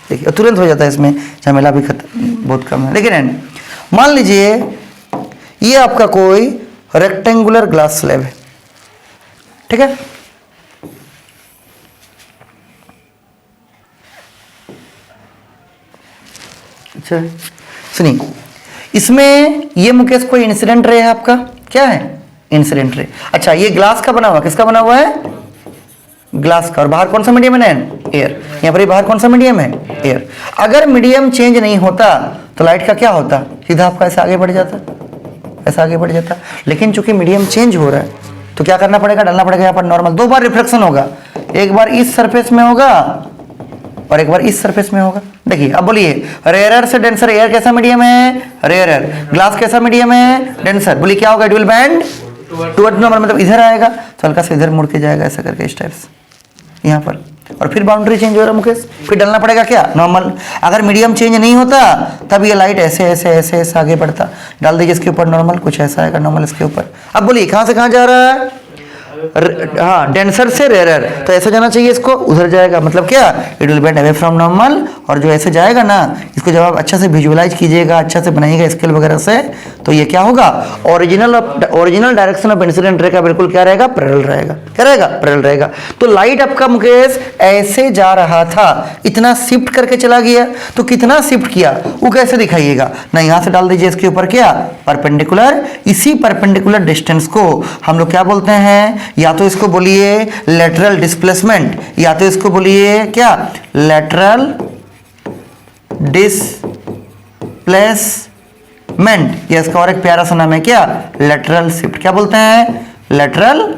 देखिए तुरंत हो जाता है, इसमें झमेला भी बहुत कम है। लेकिन मान लीजिए ये आपका कोई रेक्टेंगुलर ग्लास स्लैब है, ठीक है। अच्छा सुनिए, इसमें ये मुकेश कोई इंसिडेंट रे है आपका, क्या है? इंसिडेंट रे। अच्छा ये ग्लास का बना हुआ, किसका बना हुआ है? ग्लास का। और बाहर कौन सा मीडियम है? एयर। यहाँ पर बाहर कौन सा मीडियम है? एयर। अगर मीडियम चेंज नहीं होता तो लाइट का क्या होता? सीधा आपका ऐसे आगे बढ़ जाता, ऐसा आगे बढ़ जाता। लेकिन चूंकि मीडियम चेंज हो रहा है तो क्या करना पड़ेगा? डालना पड़ेगा यहाँ पर नॉर्मल। 2 बार रिफ्लेक्शन होगा, एक बार इस सरफेस में होगा और एक बार इस सरफेस में होगा। देखिए अब बोलिए, रेयरर से डेंसर एयर कैसा मीडियम है? रेयरर। ग्लास कैसा मीडियम है? डेंसर। बोलिए क्या होगा? It will bend towards normal, मतलब इधर आएगा तो हल्का सा इधर मुड़ के जाएगा, ऐसा करके इस टाइप से यहाँ पर। और फिर बाउंड्री चेंज हो रहा है मुकेश, फिर डालना पड़ेगा क्या? नॉर्मल। अगर मीडियम चेंज नहीं होता तब ये लाइट ऐसे ऐसे ऐसे ऐसे आगे बढ़ता। डाल दीजिए इसके ऊपर नॉर्मल, कुछ ऐसा आएगा नॉर्मल इसके ऊपर। अब बोलिए कहाँ से कहाँ जा रहा है? हाँ, डेंसर से रेयरर, तो ऐसा जाना चाहिए, इसको उधर जाएगा, मतलब क्या? It will bend away from normal. और जो ऐसे जाएगा ना, इसको जब आप अच्छा से विजुअलाइज कीजिएगा, अच्छा से बनाइएगा स्केल वगैरह से, तो ये क्या होगा? ओरिजिनल डायरेक्शन ऑफ इंसिडेंट रे का बिल्कुल क्या रहेगा? पैरेलल रहेगा। क्या रहेगा? पैरेलल रहेगा। तो लाइट आपका मुकेश ऐसे जा रहा था, इतना शिफ्ट करके चला गया, तो कितना शिफ्ट किया वो कैसे दिखाइएगा ना? यहाँ से डाल दीजिए इसके ऊपर क्या? परपेंडिकुलर। इसी परपेंडिकुलर डिस्टेंस को हम लोग क्या बोलते हैं? या तो इसको बोलिए लेटरल डिस्प्लेसमेंट, या तो इसको बोलिए क्या? लेटरल डिस्प्लेसमेंट, या इसका और एक प्यारा सा नाम है क्या? Lateral shift. क्या बोलते हैं? Lateral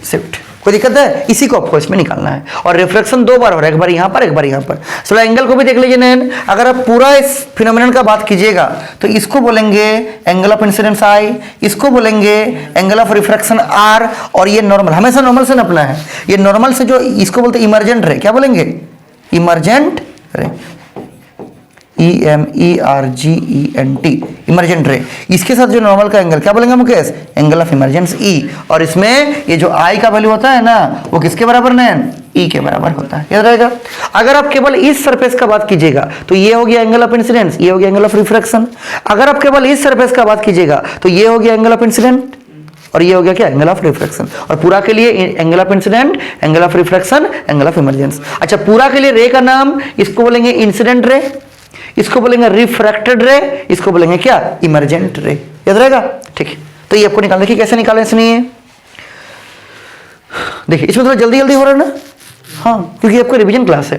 shift. कोई दिक्कत है? इसी को आपको इसमें निकालना है। और रिफ्लेक्शन 2 बार हो रहा है, एक बार यहाँ पर, एक बार यहाँ पर। चलो एंगल को भी देख लीजिए नैन। अगर आप पूरा इस फिनोमेनन का बात कीजिएगा तो इसको बोलेंगे एंगल ऑफ इंसिडेंस आई, इसको बोलेंगे एंगल ऑफ रिफ्रैक्शन आर, और ये नॉर्मल, हमेशा नॉर्मल से नापना है। ये नॉर्मल से जो इसको बोलते हैं इमर्जेंट रे, क्या बोलेंगे? इमर्जेंट रे, EMERGENT, इमर्जेंट रे। इसके साथ जो नॉर्मल का एंगल क्या बोलेंगे Mukesh? Angle of emergence E। और इसमें ये जो I का वैल्यू होता है ना, वो किसके बराबर ना? E के बराबर होता है, याद रहेगा। अगर आप केवल इस सरफेस का बात कीजिएगा तो ये हो गया एंगल ऑफ इंसिडेंस, ये हो गया एंगल ऑफ रिफ्रैक्शन। अगर आप केवल इस सरफेस का बात कीजिएगा तो ये हो गया एंगल ऑफ इंसिडेंट, और ये हो गया क्या? Angle of refraction. और पूरा के लिए angle of incident, angle of refraction, angle of emergence. अच्छा पूरा के लिए रे का नाम, इसको बोलेंगे इंसिडेंट रे, इसको बोलेंगे रिफ्रैक्टेड रे, इसको बोलेंगे क्या? इमर्जेंट रे। याद रहेगा? ठीक है, तो ये आपको निकालना। देखिए कैसे निकालें, सुनिए। देखिए इसमें थोड़ा जल्दी जल्दी हो रहा है ना, हाँ, क्योंकि आपको रिवीजन क्लास है।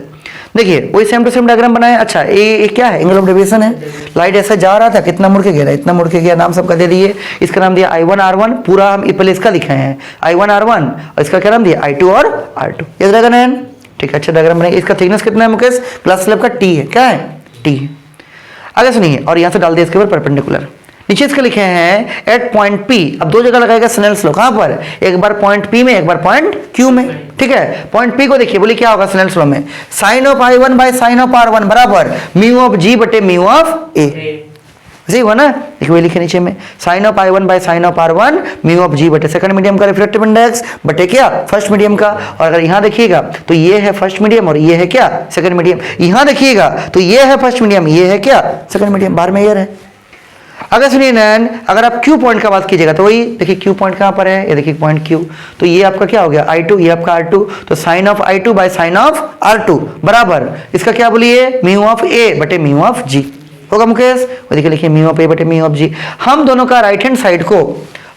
देखिए वही सेम टू सेम डायग्राम बनाए। अच्छा ये क्या है? एंगल ऑफ डेविएशन है। लाइट ऐसा जा रहा था, कितना मुड़ के गया? इतना मुड़ के गया। नाम सबका दे दिए। इसका नाम दिया I1 R1, पूरा हम पहले इसका लिखे हैं I1 R1, और इसका क्या नाम दिया? I2 और R2। याद रहेगा नैन? ठीक है, अच्छा डायग्राम बनाइए। इसका थिकनेस कितना है मुकेश? ग्लास स्लैब का T है। क्या है? T। आगे सुनिए, और यहाँ से डाल दिया इसके ऊपर परपेंडिकुलर। नीचे इसके लिखे हैं एट पॉइंट P। अब 2 जगह लगाएगा स्नेल्स लॉ। कहाँ पर? एक बार पॉइंट P में, एक बार पॉइंट Q में। ठीक है, पॉइंट P को देखिए, बोलिए क्या होगा स्नेल्स लॉ में? Sine of I1 by sine of R1 बराबर म्यू ऑफ G बटे म्यू ऑफ A। सही हुआ ना? देखिए वही लिखे नीचे में, sine of I1 by sine of R1 mu of G बटे सेकंड मीडियम का रिफ्लेक्टिव इंडेक्स बटे क्या? फर्स्ट मीडियम का। और अगर यहाँ देखिएगा तो ये है फर्स्ट मीडियम और ये है क्या? Second medium. यहाँ देखिएगा तो ये है फर्स्ट मीडियम, ये है क्या? Second medium. बाहर में एयर है। अगर सुनिए नैन, अगर आप Q पॉइंट का बात कीजिएगा तो वही देखिए Q पॉइंट कहाँ पर है? ये देखिए पॉइंट Q। तो ये आपका क्या हो गया? I2, ये आपका R2। तो sine of I2 by sine of R2 बराबर इसका क्या बोलिए? म्यू ऑफ A बटे म्यू ऑफ G होगा मुकेश। वो देखिए लिखिए म्यू ऑफ A बटे म्यू ऑफ G। हम दोनों का राइट हैंड साइड को,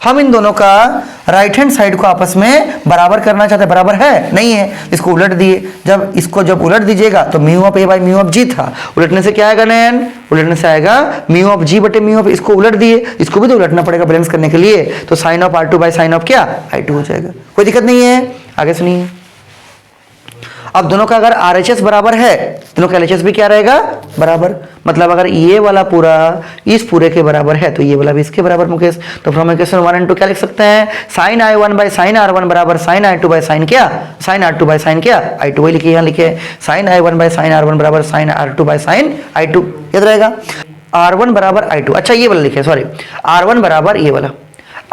हम इन दोनों का राइट हैंड साइड को आपस में बराबर करना चाहते हैं। बराबर है? नहीं है, इसको उलट दिए। जब उलट दीजिएगा तो mu of A by mu of G था। उलटने से क्या आएगा नैन? उलटने से आएगा म्यू ऑफ G बटे म्यू ऑफ, इसको उलट दिए, इसको भी तो उलटना पड़ेगा बैलेंस करने के लिए। तो sine of R2 by sine of क्या? I2 हो जाएगा। कोई दिक्कत नहीं है। आगे सुनिए। अब दोनों का अगर RHS बराबर है, दोनों का LHS भी क्या रहेगा, बराबर। मतलब अगर ये वाला पूरा इस पूरे के बराबर है तो ये वाला भी इसके बराबर मुकेश। तो फ्रॉम इक्वेशन 1 and 2 क्या लिख सकते हैं, sign I1 by sine R1 बराबर साइन I2 बाई साइन क्या, साइन R2 बाई साइन क्या I2। वही लिखिए, यहाँ लिखिए sign I1 by sine R1 बराबर sign R2 by sign I2, याद रहेगा। R1 बराबर I2, अच्छा ये वाला लिखिए, सॉरी R1 बराबर ये वाला,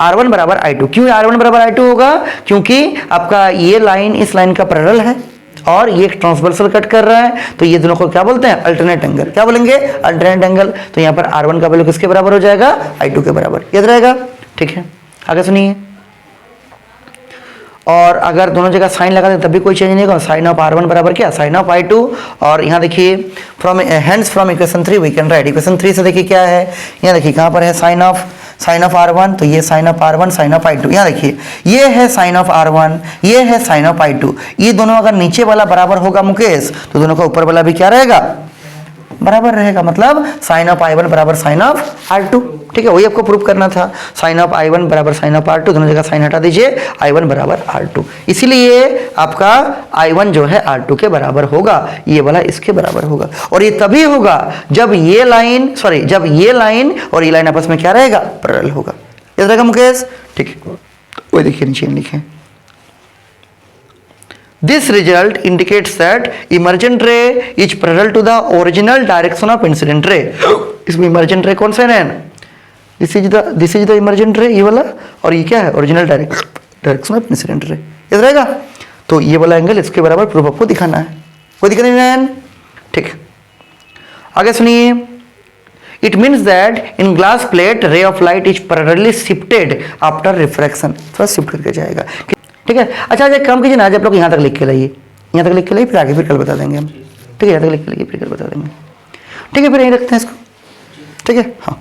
R1 बराबर I2। क्यों R1 बराबर I2 होगा, क्योंकि आपका ये लाइन इस लाइन का पैरेलल है और ये ट्रांसवर्सल कट कर रहा है, तो ये दोनों को क्या बोलते हैं, अल्टरनेट एंगल। क्या बोलेंगे, अल्टरनेट एंगल। तो यहाँ पर R1 का वैल्यू किसके बराबर हो जाएगा, I2 के बराबर, याद रहेगा। ठीक है, आगे सुनिए। और अगर दोनों जगह साइन लगा दें तब भी कोई चेंज नहीं होगा। साइन ऑफ R1 बराबर क्या, साइन ऑफ I2। और यहाँ देखिए from hence from equation 3 we can write, equation 3 से देखिए क्या है, यहाँ देखिए कहाँ पर है साइन ऑफ R1, तो ये sign of R1 sign of I2। यहाँ देखिए ये है साइन ऑफ R1, ये है साइन ऑफ I2। ये दोनों अगर नीचे वाला बराबर होगा मुकेश, तो दोनों का ऊपर वाला भी क्या रहेगा, बराबर रहेगा। मतलब साइन ऑफ I1 बराबर साइन ऑफ R2। ठीक है, वही आपको प्रूव करना था। साइन ऑफ I1 बराबर साइन ऑफ R2, दोनों जगह साइन हटा दीजिए, I1 बराबर R2। इसीलिए आपका I1 जो है R2 के बराबर होगा, ये वाला इसके बराबर होगा। और ये तभी होगा जब ये लाइन और ये लाइन आपस में क्या रहेगा, पैरेलल होगा। याद रहेगा मुकेश। ठीक है, वो देखिए नीचे लिखे, this result indicates that emergent ray is parallel to the original direction of incident ray। इसमें emergent ray कौन सा है, this is the emergent ray, ये वाला, और ये क्या है, ओरिजिनल डायरेक्शन ऑफ इंसिडेंट रे। याद रहेगा। तो ये वाला एंगल इसके बराबर प्रूफ आपको दिखाना है, कोई दिक्कत नहीं है। ठीक, आगे सुनिए। It means that in glass plate ray of light is parallelly shifted after refraction। थोड़ा शिफ्ट करके जाएगा, ठीक है। अच्छा एक काम कीजिए ना, आज आप लोग यहाँ तक लिख के लाइए, यहाँ तक लिख के लाइए, फिर आगे फिर कल बता देंगे हम। ठीक है, यहाँ तक लिख के लाइए, फिर कल बता देंगे। ठीक है, फिर यहीं रखते हैं इसको। ठीक है, हाँ।